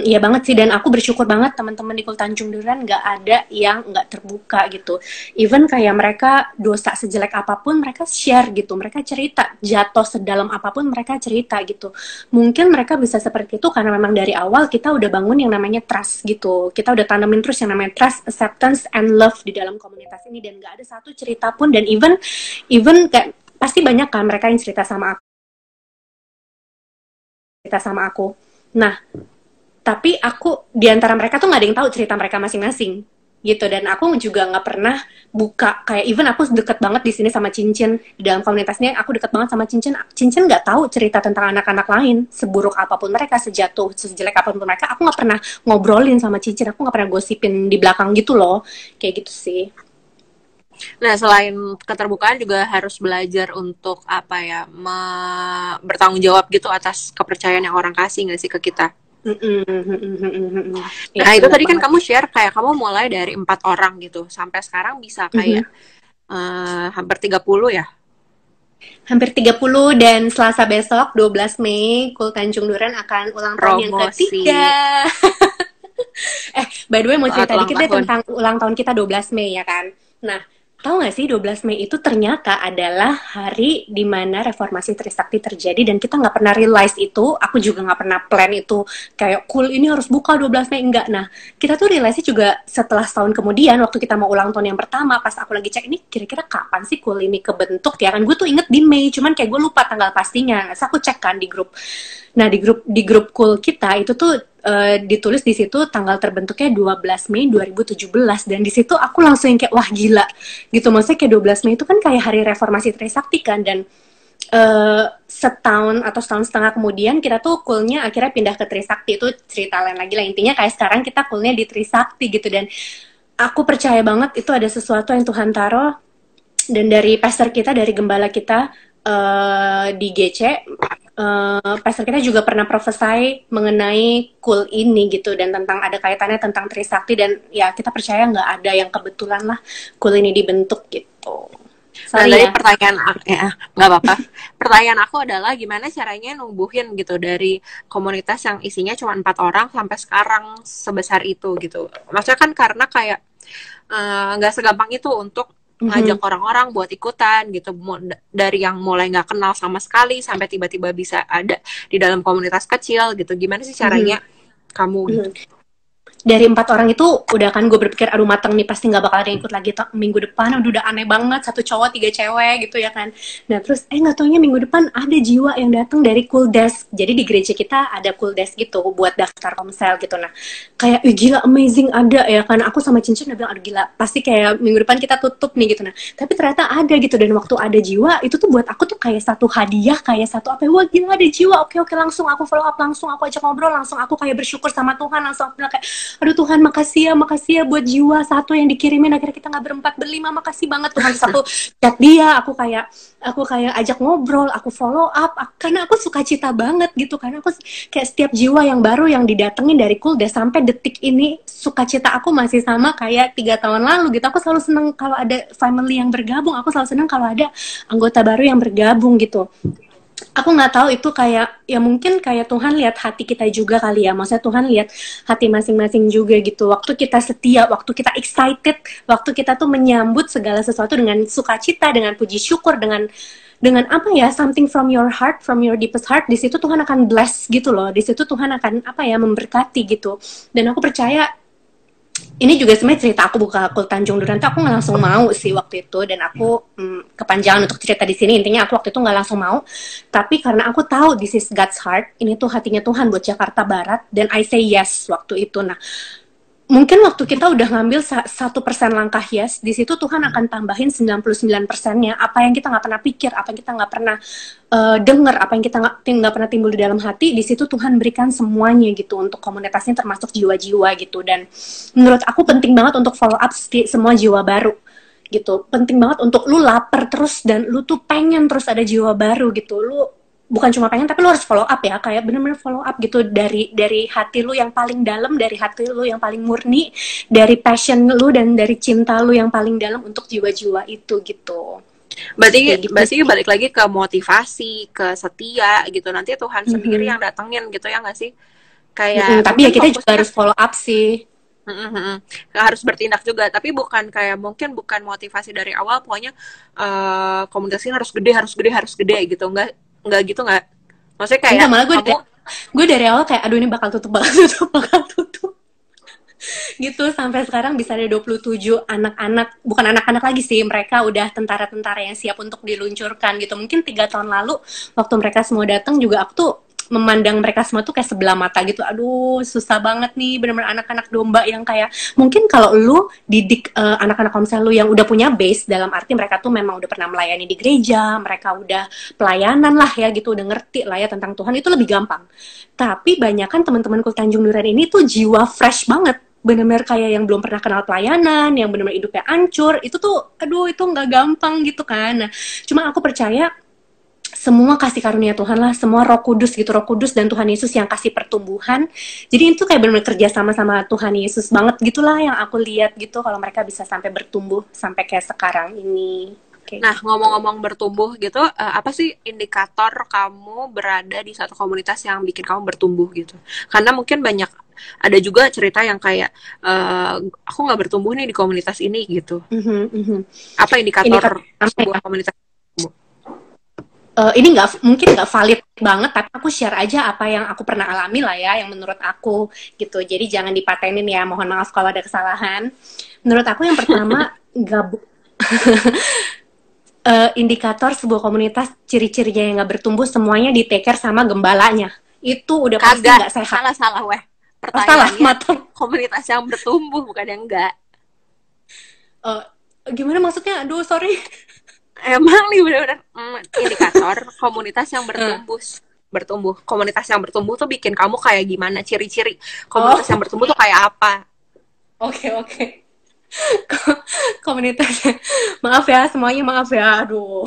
Iya banget sih, dan aku bersyukur banget teman-teman di Kul Tanjung Duren nggak ada yang nggak terbuka gitu. Even kayak mereka dosa sejelek apapun mereka share gitu, mereka cerita, jatuh sedalam apapun mereka cerita gitu. Mungkin mereka bisa seperti itu karena memang dari awal kita udah bangun yang namanya trust gitu. Kita udah tanamin terus yang namanya trust, acceptance, and love di dalam komunitas ini, dan nggak ada satu cerita pun, dan even kayak pasti banyak kan mereka yang cerita sama aku. Nah, tapi aku di antara mereka tuh nggak ada yang tahu cerita mereka masing-masing gitu, dan aku juga nggak pernah buka kayak, even aku deket banget di sini sama Cincin, di dalam komunitasnya aku deket banget sama Cincin nggak tahu cerita tentang anak-anak lain, seburuk apapun mereka, sejelek apapun mereka, aku nggak pernah ngobrolin sama Cincin, aku nggak pernah gosipin di belakang gitu loh, kayak gitu sih. Nah, selain keterbukaan juga harus belajar untuk apa ya, bertanggung jawab gitu atas kepercayaan yang orang kasih nggak sih ke kita. Nah, itu tadi kan kamu share kayak kamu mulai dari 4 orang gitu sampai sekarang bisa kayak hampir 30 ya. Hampir 30, dan Selasa besok 12 Mei Kul Tanjung Duren akan ulang tahun yang ketiga. By the way mau cerita dikit deh tentang ulang tahun kita 12 Mei ya kan. Nah, tahu nggak sih 12 Mei itu ternyata adalah hari di mana reformasi Trisakti terjadi, dan kita nggak pernah realize itu. Aku juga nggak pernah plan itu kayak Kul ini harus buka 12 Mei, enggak. Nah, kita tuh realize juga setelah setahun kemudian waktu kita mau ulang tahun yang pertama, pas aku lagi cek ini kira-kira kapan sih Kul ini kebentuk ya kan. Gue tuh inget di Mei, cuman kayak gue lupa tanggal pastinya. Terus aku cek kan di grup. Nah, di grup Kul kita itu tuh ditulis di situ tanggal terbentuknya 12 Mei 2017, dan di situ aku langsung yang kayak wah gila gitu, maksudnya kayak 12 Mei itu kan kayak hari reformasi Trisakti kan, dan setahun atau setahun setengah kemudian kita tuh coolnya akhirnya pindah ke Trisakti. Itu cerita lain lagi lah, intinya kayak sekarang kita coolnya di Trisakti gitu. Dan aku percaya banget itu ada sesuatu yang Tuhan taruh, dan dari pastor kita, dari gembala kita di GC, pastor kita juga pernah prophesy mengenai cool ini gitu, dan tentang ada kaitannya tentang Trisakti, dan ya kita percaya nggak ada yang kebetulan lah cool ini dibentuk gitu. Sorry nah, dari pertanyaan ya, nggak apa-apa. Pertanyaan aku adalah gimana caranya numbuhin gitu dari komunitas yang isinya cuma 4 orang sampai sekarang sebesar itu gitu. Maksudnya kan karena kayak nggak segampang itu untuk ngajak orang-orang buat ikutan gitu, dari yang mulai nggak kenal sama sekali sampai tiba-tiba bisa ada di dalam komunitas kecil gitu. Gimana sih caranya kamu gitu? Dari 4 orang itu udah kan gue berpikir aduh mateng nih, pasti nggak bakal ada yang ikut lagi minggu depan. Udah aneh banget, 1 cowok 3 cewek gitu ya kan. Nah terus nggak taunya minggu depan ada jiwa yang datang dari Cool Desk. Jadi di gereja kita ada Cool Desk gitu buat daftar komsel gitu. Nah kayak gila amazing ada ya kan. Aku sama Cincin udah bilang aduh gila pasti kayak minggu depan kita tutup nih gitu. Nah tapi ternyata ada gitu, dan waktu ada jiwa itu tuh buat aku tuh kayak satu hadiah, kayak satu apa, wah gila ada jiwa, oke langsung aku follow up, langsung aku ajak ngobrol, langsung aku kayak bersyukur sama Tuhan, langsung aku bilang kayak aduh Tuhan makasih ya buat jiwa satu yang dikirimin, akhirnya kita nggak berempat berlima, makasih banget Tuhan. Terus aku chat dia, aku kayak ajak ngobrol, aku follow up, karena aku suka cita banget gitu, karena aku kayak setiap jiwa yang baru yang didatengin dari Cool Desk sampai detik ini sukacita aku masih sama kayak 3 tahun lalu gitu. Aku selalu seneng kalau ada family yang bergabung, aku selalu seneng kalau ada anggota baru yang bergabung gitu. Aku nggak tahu itu kayak ya mungkin kayak Tuhan lihat hati kita juga kali ya, maksudnya Tuhan lihat hati masing-masing juga gitu. Waktu kita setia, waktu kita excited, waktu kita tuh menyambut segala sesuatu dengan sukacita, dengan puji syukur, dengan apa ya, something from your heart, from your deepest heart, di situ Tuhan akan bless gitu loh, di situ Tuhan akan apa ya, memberkati gitu. Dan aku percaya ini juga sebenarnya cerita aku buka Cool Tanjung Duren tuh aku nggak langsung mau sih waktu itu, dan aku kepanjangan untuk cerita di sini. Intinya aku waktu itu nggak langsung mau, tapi karena aku tahu this is God's heart, ini tuh hatinya Tuhan buat Jakarta Barat, dan I say yes waktu itu. Nah mungkin waktu kita udah ngambil 1% langkah yes, di situ Tuhan akan tambahin 99%-nya apa yang kita nggak pernah pikir, apa yang kita nggak pernah dengar, apa yang kita nggak pernah timbul di dalam hati. Di situ Tuhan berikan semuanya gitu untuk komunitasnya, termasuk jiwa-jiwa gitu. Dan menurut aku penting banget untuk follow up semua jiwa baru gitu, penting banget untuk lu lapar terus dan lu tuh pengen terus ada jiwa baru gitu. Lu bukan cuma pengen, tapi lu harus follow up ya, kayak bener-bener follow up gitu dari hati lu yang paling dalam, dari hati lu yang paling murni, dari passion lu dan dari cinta lu yang paling dalam untuk jiwa-jiwa itu gitu. Berarti balik lagi ke motivasi, ke setia gitu. Nanti Tuhan sendiri yang datengin gitu ya nggak sih? Kayak tapi ya kita juga harus follow up sih. Harus bertindak juga, tapi bukan kayak mungkin bukan motivasi dari awal pokoknya komunitas ini harus gede gitu, enggak gitu, enggak. Maksudnya kayak malah gue dari awal kayak aduh ini bakal tutup gitu, sampai sekarang bisa ada 27 anak-anak, bukan anak-anak lagi sih, mereka udah tentara-tentara yang siap untuk diluncurkan gitu. Mungkin 3 tahun lalu waktu mereka semua datang juga aku tuh memandang mereka semua tuh kayak sebelah mata gitu. Aduh susah banget nih, bener-bener anak-anak domba yang kayak mungkin kalau lu didik anak-anak komsel lu yang udah punya base, dalam arti mereka tuh memang udah pernah melayani di gereja, mereka udah pelayanan lah ya gitu, udah ngerti lah ya tentang Tuhan, itu lebih gampang. Tapi banyak kan teman-teman Cool Tanjung Duren ini tuh jiwa fresh banget, bener-bener kayak yang belum pernah kenal pelayanan, yang bener-bener hidupnya hancur. Itu tuh aduh itu nggak gampang gitu kan. Nah cuma aku percaya semua kasih karunia Tuhan lah, semua Roh Kudus gitu, Roh Kudus dan Tuhan Yesus yang kasih pertumbuhan. Jadi itu kayak benar-benar kerja sama Tuhan Yesus banget gitulah yang aku lihat gitu, kalau mereka bisa sampai bertumbuh sampai kayak sekarang ini. Nah ngomong-ngomong bertumbuh gitu, apa sih indikator kamu berada di satu komunitas yang bikin kamu bertumbuh gitu? Karena mungkin banyak, ada juga cerita yang kayak aku nggak bertumbuh nih di komunitas ini gitu. Apa indikator sebuah komunitas? Ini mungkin nggak valid banget, tapi aku share aja apa yang aku pernah alami lah ya, yang menurut aku gitu. Jadi jangan dipatenin ya, mohon maaf kalau ada kesalahan. Menurut aku yang pertama indikator sebuah komunitas, ciri-cirinya yang nggak bertumbuh semuanya di take care sama gembalanya. Itu udah pasti nggak sehat. Salah weh. Pertanyaannya komunitas yang bertumbuh bukan yang enggak. Gimana maksudnya? Aduh, sorry. Emang nih bener-bener indikator komunitas yang bertumbuh. Komunitas yang bertumbuh tuh bikin kamu kayak gimana? Ciri-ciri komunitas yang bertumbuh tuh kayak apa? Oke. Komunitas, maaf ya semuanya, maaf ya, aduh.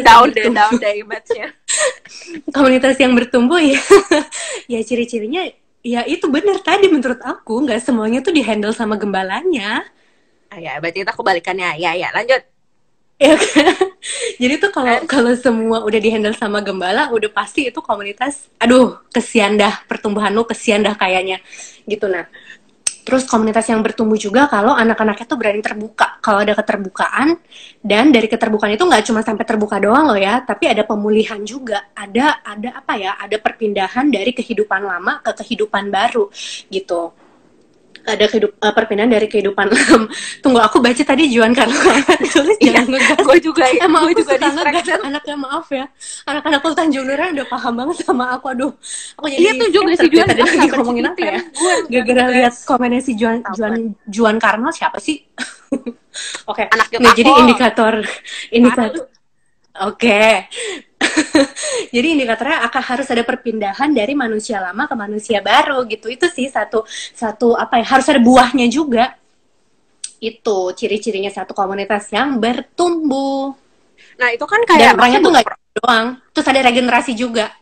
down deh image-nya. Komunitas yang bertumbuh ya, ya ciri-cirinya ya itu benar tadi menurut aku, nggak semuanya tuh dihandle sama gembalanya. Ya berarti kita kebalikannya. Ya lanjut. Ya kan? Jadi tuh kalau semua udah dihandle sama gembala, udah pasti itu komunitas, aduh kesian dah pertumbuhan lu, kesian dah kayaknya gitu. Nah, terus komunitas yang bertumbuh juga kalau anak-anaknya tuh berani terbuka. Kalau ada keterbukaan, dan dari keterbukaan itu nggak cuma sampai terbuka doang loh ya, tapi ada pemulihan juga. Ada apa ya? Ada perpindahan dari kehidupan lama ke kehidupan baru gitu. Ada perpindahan dari kehidupan lama. Tunggu, aku baca tadi Juan Carlo tulis jangan ngegas. Gue juga gue juga distraction. Anaknya maaf ya. Anak-anak Tanjung Duren udah paham banget sama aku. Aduh, aku jadi iya tuh juga si Juan tadi lagi ngomongin apa ya? Gara-gara lihat komennya si Juan Carlo siapa sih? Oke. Nah, jadi indikator. Oke. Jadi indikatornya akan harus ada perpindahan dari manusia lama ke manusia baru gitu. Itu sih satu apa ya, harus ada buahnya juga. Itu ciri-cirinya satu komunitas yang bertumbuh. Nah, itu kan kayak orangnya tuh nggak doang. Terus ada regenerasi juga.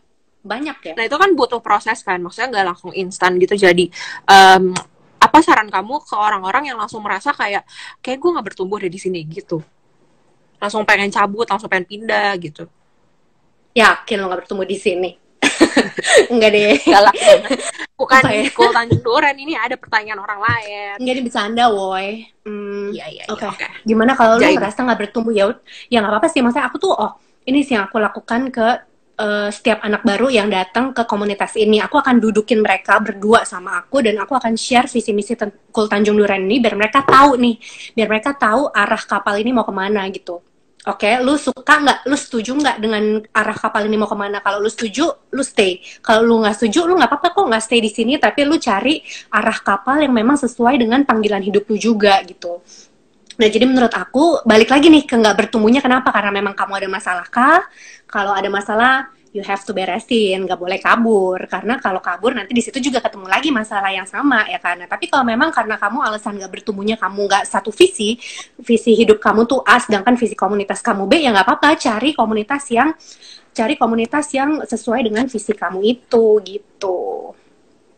Banyak ya. Nah, itu kan butuh proses kan. Maksudnya nggak langsung instan gitu. Jadi apa saran kamu ke orang-orang yang langsung merasa kayak gue nggak bertumbuh di sini gitu. Langsung pengen cabut, langsung pengen pindah gitu. Yakin lo gak bertemu di sini? Enggak deh. Galak. Bukan di Cool Tanjung Duren, ini ada pertanyaan orang lain. Enggak, ini bercanda, woy. Iya. Oke. Gimana kalau lo ngerasa gak bertumbuh? Ya gak apa-apa sih. Maksudnya aku tuh, ini sih yang aku lakukan ke setiap anak baru yang datang ke komunitas ini. Aku akan dudukin mereka berdua sama aku, dan aku akan share visi misi Cool Tanjung Duren ini, biar mereka tahu nih. Biar mereka tahu arah kapal ini mau kemana gitu. Oke, lu suka nggak? Lu setuju nggak dengan arah kapal ini mau kemana? Kalau lu setuju, lu stay. Kalau lu nggak setuju, lu nggak apa-apa kok nggak stay di sini. Tapi lu cari arah kapal yang memang sesuai dengan panggilan hidup lu juga gitu. Nah, jadi menurut aku balik lagi nih ke nggak bertumbuhnya. Kenapa? Karena memang kamu ada masalah kah? Kalau ada masalah, you have to beresin, nggak boleh kabur. Karena kalau kabur nanti di situ juga ketemu lagi masalah yang sama ya kan. Nah, tapi kalau memang karena kamu alasan nggak bertumbuhnya, kamu nggak satu visi hidup kamu tuh A, sedangkan visi komunitas kamu B, ya nggak apa-apa, cari komunitas yang sesuai dengan visi kamu itu gitu.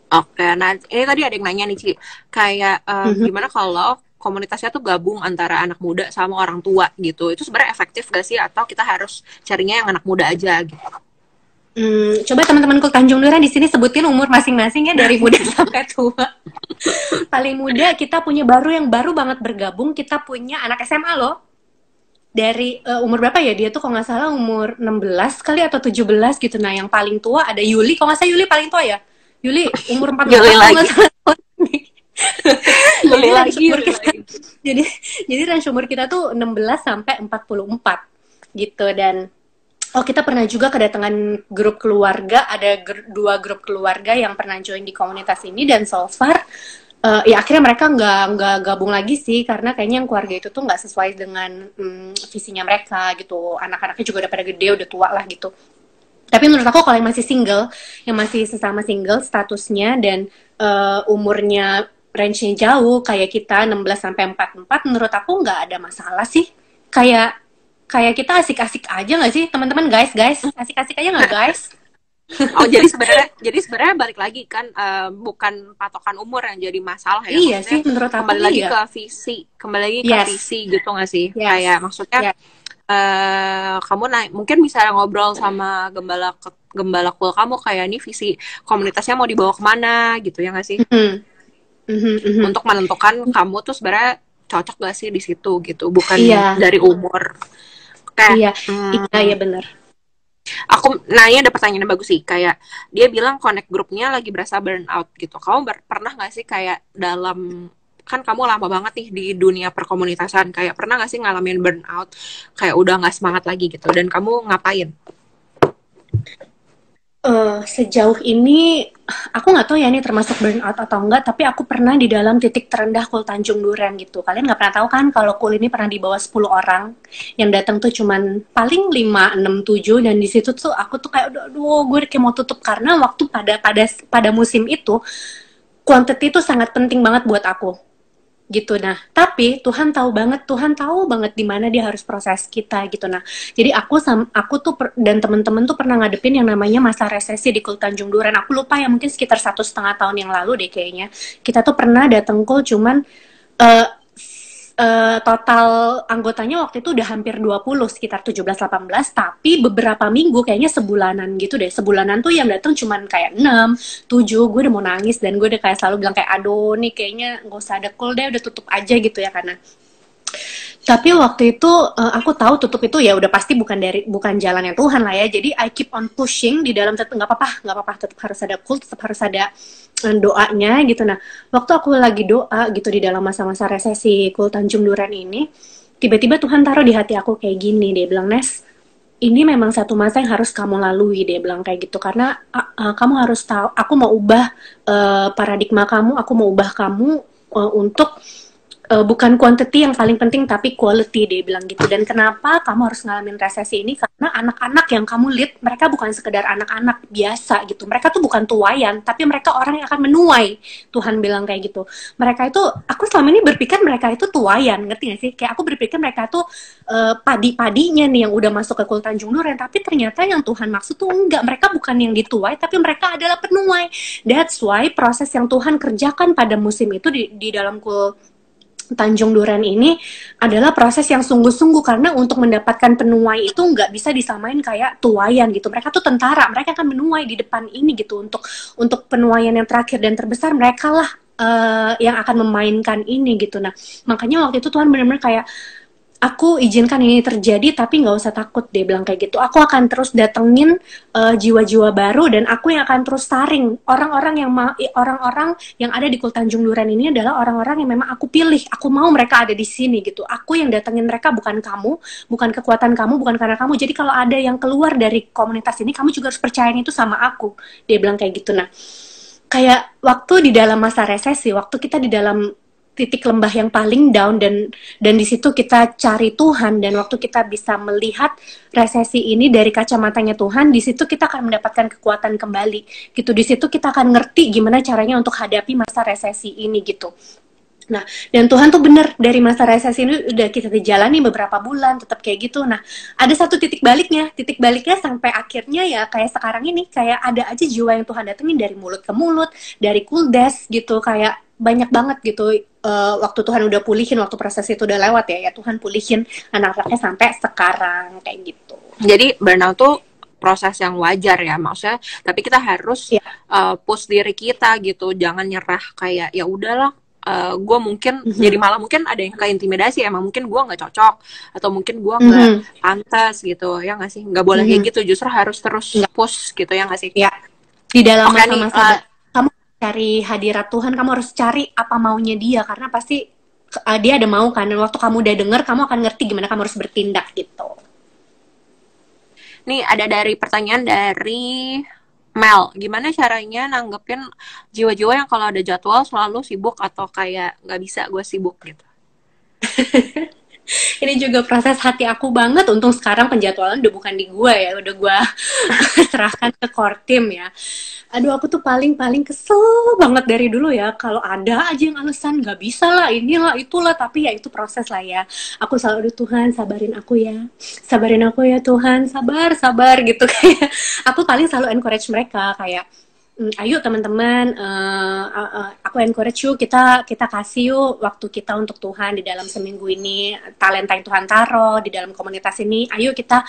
Oke, nah ini tadi ada yang nanya nih Ci, kayak gimana kalau komunitasnya tuh gabung antara anak muda sama orang tua gitu, itu sebenarnya efektif gak sih, atau kita harus carinya yang anak muda aja gitu? Coba teman-temanku Tanjung Duren di sini sebutin umur masing-masing ya, dari muda sampai tua. Paling muda kita punya yang baru banget bergabung, kita punya anak SMA loh. Dari umur berapa ya dia tuh, kalau nggak salah umur 16 kali atau 17 gitu. Nah, yang paling tua ada Yuli, kalau nggak salah Yuli paling tua ya. Yuli umur 14 Yuli lagi. Yuli lagi. Jadi range umur kita tuh 16 sampai 44 gitu. Dan kita pernah juga kedatangan grup keluarga, ada 2 grup keluarga yang pernah join di komunitas ini, dan so far ya akhirnya mereka nggak gabung lagi sih, karena kayaknya yang keluarga itu tuh nggak sesuai dengan visinya mereka gitu. Anak-anaknya juga udah pada gede, udah tua lah gitu. Tapi menurut aku kalau yang masih single, yang masih sesama single statusnya, dan umurnya range-nya jauh kayak kita 16 sampai 44, menurut aku nggak ada masalah sih. Kayak kita asik-asik aja nggak sih teman-teman, guys asik-asik aja nggak guys? jadi sebenarnya balik lagi kan, bukan patokan umur yang jadi masalah ya. Iya sih, menurut aku kembali lagi ke visi gitu nggak sih? Kayak maksudnya kamu mungkin misalnya ngobrol sama gembala cool kamu, kayak ini visi komunitasnya mau dibawa kemana gitu ya nggak sih? Untuk menentukan kamu tuh sebenarnya cocok gak sih di situ gitu, bukan dari umur. Kayak, iya benar. Aku nanya, ada pertanyaan yang bagus sih, kayak dia bilang connect grupnya lagi berasa burnout gitu. Kamu pernah gak sih kayak dalam, kan kamu lama banget nih di dunia perkomunitasan, kayak pernah gak sih ngalamin burnout, kayak udah gak semangat lagi gitu, dan kamu ngapain? Sejauh ini aku nggak tahu ya ini termasuk burnout atau enggak, tapi aku pernah di dalam titik terendah Kul Tanjung Duren gitu. Kalian nggak pernah tahu kan kalau Kul ini pernah di bawah 10 orang, yang datang tuh cuman paling 5, 6, 7, dan di situ tuh aku tuh kayak aduh gue kayak mau tutup, karena waktu pada musim itu quantity itu sangat penting banget buat aku gitu. Nah, tapi Tuhan tahu banget di mana dia harus proses kita gitu. Nah, jadi aku tuh dan temen-temen tuh pernah ngadepin yang namanya masa resesi di Kul Tanjung Duren. Aku lupa ya, mungkin sekitar 1,5 tahun yang lalu deh kayaknya. Kita tuh pernah dateng Kul, cuman uh, total anggotanya waktu itu udah hampir 20, sekitar 17-18, tapi beberapa minggu kayaknya sebulanan gitu deh. Sebulanan tuh yang datang cuman kayak 6, 7, gue udah mau nangis dan gue udah kayak selalu bilang kayak aduh nih kayaknya gak usah ada Kul deh, udah tutup aja gitu ya, karena tapi waktu itu aku tahu tutup itu ya udah pasti bukan jalannya Tuhan lah ya. Jadi I keep on pushing di dalam, tetap nggak apa-apa, tetap harus ada Kul, tetap harus ada doanya gitu. Nah, waktu aku lagi doa gitu di dalam masa-masa resesi Kul Tanjung Duren ini, tiba-tiba Tuhan taruh di hati aku kayak gini, dia bilang, Nes, ini memang satu masa yang harus kamu lalui, dia bilang kayak gitu, karena kamu harus tahu, aku mau ubah paradigma kamu, aku mau ubah kamu untuk bukan quantity yang paling penting, tapi quality, dia bilang gitu. Dan kenapa kamu harus ngalamin resesi ini? Karena anak-anak yang kamu lead, mereka bukan sekedar anak-anak biasa gitu. Mereka tuh bukan tuayan, tapi mereka orang yang akan menuai. Tuhan bilang kayak gitu. Mereka itu, aku selama ini berpikir mereka itu tuayan, ngerti gak sih? Kayak aku berpikir mereka tuh padi-padinya nih yang udah masuk ke Kul Tanjung Duren, tapi ternyata yang Tuhan maksud tuh enggak. Mereka bukan yang dituai, tapi mereka adalah penuai. That's why proses yang Tuhan kerjakan pada musim itu di dalam Kul Tanjung Duren ini adalah proses yang sungguh-sungguh, karena untuk mendapatkan penuai itu nggak bisa disamain kayak tuayan gitu. Mereka tuh tentara, mereka akan menuai di depan ini gitu. Untuk penuaian yang terakhir dan terbesar, mereka lah yang akan memainkan ini gitu. Nah, makanya waktu itu Tuhan benar-benar kayak, aku izinkan ini terjadi, tapi nggak usah takut, dia bilang kayak gitu. Aku akan terus datengin jiwa-jiwa baru, dan aku yang akan terus saring orang-orang yang ada di Kul Tanjung Duren ini adalah orang-orang yang memang aku pilih. Aku mau mereka ada di sini gitu. Aku yang datengin mereka, bukan kamu, bukan kekuatan kamu, bukan karena kamu. Jadi kalau ada yang keluar dari komunitas ini, kamu juga harus percayain itu sama aku, dia bilang kayak gitu. Nah, kayak waktu di dalam masa resesi, waktu kita di dalam titik lembah yang paling down, dan di situ kita cari Tuhan, dan waktu kita bisa melihat resesi ini dari kacamatanya Tuhan, di situ kita akan mendapatkan kekuatan kembali gitu. Di situ kita akan ngerti gimana caranya untuk hadapi masa resesi ini gitu. Nah, dan Tuhan tuh bener, dari masa resesi ini udah kita jalani beberapa bulan tetap kayak gitu. Nah, ada satu titik baliknya sampai akhirnya ya kayak sekarang ini, kayak ada aja jiwa yang Tuhan datengin dari mulut ke mulut, dari Kuldes gitu, kayak banyak banget gitu. Waktu Tuhan udah pulihin, waktu proses itu udah lewat ya Tuhan pulihin anak-anaknya sampai sekarang kayak gitu. Jadi burnout tuh proses yang wajar ya, maksudnya, tapi kita harus push diri kita gitu, jangan nyerah kayak ya udahlah. Gue mungkin jadi malah mungkin ada yang kayak intimidasi, emang mungkin gue nggak cocok atau mungkin gue nggak pantas gitu ya nggak sih, nggak boleh kayak gitu, justru harus terus push gitu ya nggak sih ya. Di dalam masa-masa kamu cari hadirat Tuhan, kamu harus cari apa maunya dia, karena pasti dia ada mau kan, dan waktu kamu udah denger, kamu akan ngerti gimana kamu harus bertindak gitu. Nih ada dari pertanyaan dari Mel, gimana caranya nanggepin jiwa-jiwa yang kalau ada jadwal selalu sibuk atau kayak nggak bisa gue sibuk gitu? Ini juga proses hati aku banget. Untung sekarang penjadwalan udah bukan di gue ya, udah gue serahkan ke core team ya. Aduh, aku tuh paling kesel banget dari dulu ya, kalau ada aja yang alasan nggak bisa lah, inilah itulah, tapi ya itu proses lah ya. Aku selalu, aduh Tuhan sabarin aku ya Tuhan, sabar gitu. Kayak aku paling selalu encourage mereka kayak, ayo teman-teman, aku encourage you, kita kasih yuk waktu kita untuk Tuhan di dalam seminggu ini, talenta yang Tuhan taruh di dalam komunitas ini. Ayo kita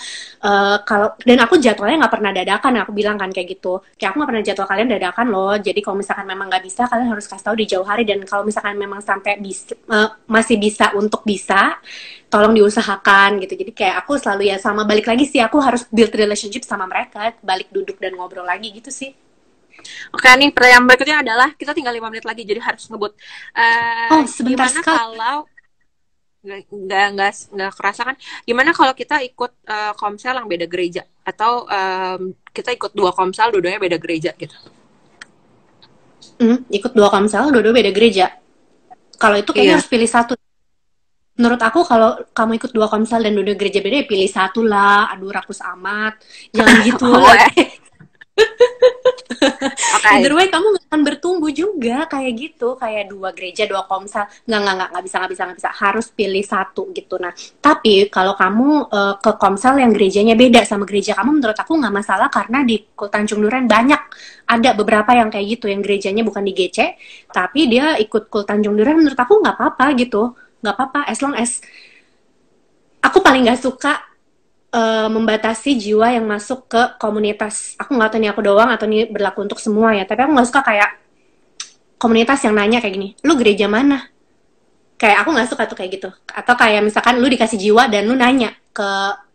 dan aku jadwalnya nggak pernah dadakan, aku bilang kan kayak gitu, kayak aku nggak pernah jadwal kalian dadakan loh. Jadi kalau misalkan memang nggak bisa, kalian harus kasih tahu di jauh hari, dan kalau misalkan memang sampai masih bisa untuk bisa, tolong diusahakan gitu. Jadi kayak aku selalu ya sama, balik lagi sih, aku harus build relationship sama mereka, balik duduk dan ngobrol lagi gitu sih. Oke nih, pertanyaan berikutnya adalah, kita tinggal 5 menit lagi jadi harus ngebut. Sebentar gimana kalau nggak kerasa kan? Gimana kalau kita ikut komsel yang beda gereja? atau kita ikut 2 komsel dua-duanya beda gereja gitu? Ikut 2 komsel dua-duanya beda gereja. Kalau itu kayaknya harus pilih satu. Menurut aku kalau kamu ikut 2 komsel dan dua gereja beda, ya pilih satu lah. Aduh, rakus amat. Jangan gitu. Okay. Either way kamu gak akan bertumbuh juga kayak gitu, kayak 2 gereja 2 komsel, nggak bisa, harus pilih satu gitu. Nah tapi kalau kamu ke komsel yang gerejanya beda sama gereja kamu, menurut aku nggak masalah, karena di Tanjung Duren banyak ada beberapa yang kayak gitu, yang gerejanya bukan di GC tapi dia ikut Kul Tanjung Duren. Menurut aku nggak apa-apa gitu, nggak apa-apa, as long as aku paling nggak suka membatasi jiwa yang masuk ke komunitas. Aku nggak tahu nih aku doang atau ini berlaku untuk semua ya, tapi aku nggak suka kayak komunitas yang nanya kayak gini, lu gereja mana? Kayak aku nggak suka tuh kayak gitu. Atau kayak misalkan lu dikasih jiwa dan lu nanya ke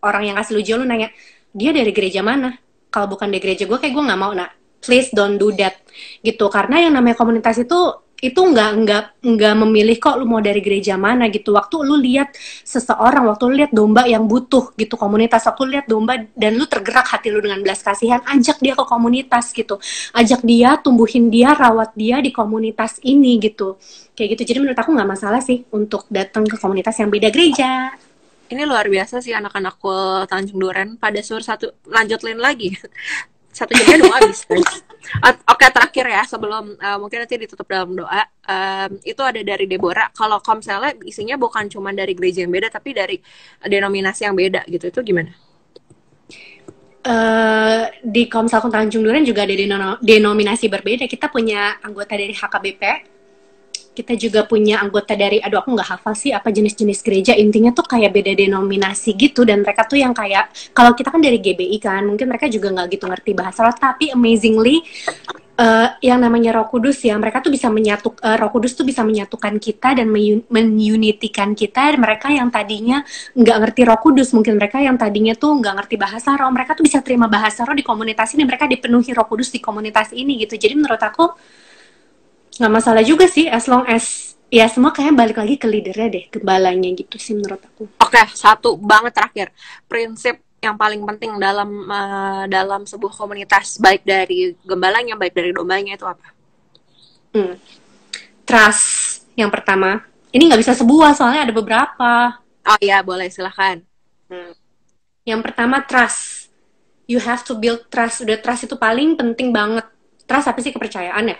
orang yang kasih lu jiwa, lu nanya, dia dari gereja mana? Kalau bukan dari gereja gue, kayak gue nggak mau. Nah, please don't do that gitu, karena yang namanya komunitas itu nggak memilih kok lu mau dari gereja mana gitu. Waktu lu lihat seseorang, waktu lu lihat domba yang butuh gitu komunitas, waktu lu lihat domba dan lu tergerak hati lu dengan belas kasihan, ajak dia ke komunitas gitu, ajak dia, tumbuhin dia, rawat dia di komunitas ini gitu, kayak gitu. Jadi menurut aku nggak masalah sih untuk datang ke komunitas yang beda gereja. Ini luar biasa sih anak-anak Tanjung Duren pada suruh satu lanjutin lagi. 1 jamnya doa habis. Oke, terakhir ya sebelum mungkin nanti ditutup dalam doa, itu ada dari Deborah, kalau komselnya isinya bukan cuma dari gereja yang beda tapi dari denominasi yang beda gitu, itu gimana? Di Komsel Tanjung Duren juga ada denominasi berbeda. Kita punya anggota dari HKBP, kita juga punya anggota dari, aduh aku nggak hafal sih apa jenis-jenis gereja, intinya tuh kayak beda denominasi gitu. Dan mereka tuh yang kayak, kalau kita kan dari GBI kan, mungkin mereka juga nggak gitu ngerti bahasa roh, tapi amazingly yang namanya Roh Kudus ya, mereka tuh bisa Roh Kudus tuh bisa menyatukan kita dan menunitikan kita. Mereka yang tadinya nggak ngerti Roh Kudus, mungkin mereka yang tadinya tuh nggak ngerti bahasa roh, mereka tuh bisa terima bahasa roh di komunitas ini, mereka dipenuhi Roh Kudus di komunitas ini gitu. Jadi menurut aku nggak masalah juga sih, as long as ya semua kayaknya balik lagi ke leadernya deh, gembalanya gitu sih menurut aku. Oke, satu banget terakhir, prinsip yang paling penting dalam sebuah komunitas, baik dari gembalanya, baik dari dombanya, itu apa? Trust yang pertama. Ini nggak bisa sebuah, soalnya ada beberapa. Oh iya, boleh, silahkan. Yang pertama trust. You have to build trust. Udah, trust itu paling penting banget. Trust apa sih? Kepercayaan ya?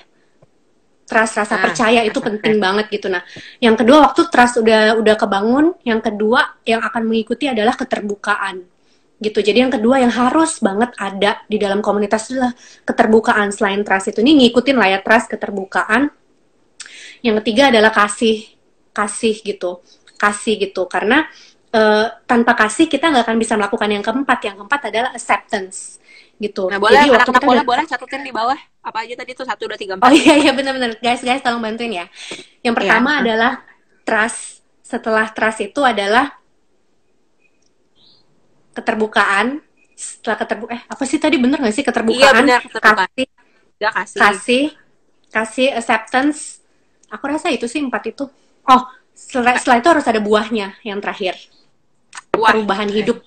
Trust, rasa percaya itu penting banget gitu. Nah, yang kedua, waktu trust udah kebangun, yang kedua yang akan mengikuti adalah keterbukaan gitu. Jadi yang kedua yang harus banget ada di dalam komunitas adalah keterbukaan. Selain trust itu, ini ngikutin lah ya, trust, keterbukaan. Yang ketiga adalah kasih gitu, karena tanpa kasih kita nggak akan bisa melakukan yang keempat. Yang keempat adalah acceptance gitu. Nah, boleh, jadi anak-anak boleh catetin di bawah apa aja tadi tuh, 1, 2, 3, 4. Oh iya benar-benar, guys tolong bantuin ya. Yang pertama adalah trust. Setelah trust itu adalah keterbukaan. Setelah apa sih tadi, bener nggak sih keterbukaan? Iya benar, keterbukaan. Kasih acceptance. Aku rasa itu sih 4 itu. Oh, setelah itu harus ada buahnya yang terakhir. Perubahan hidup.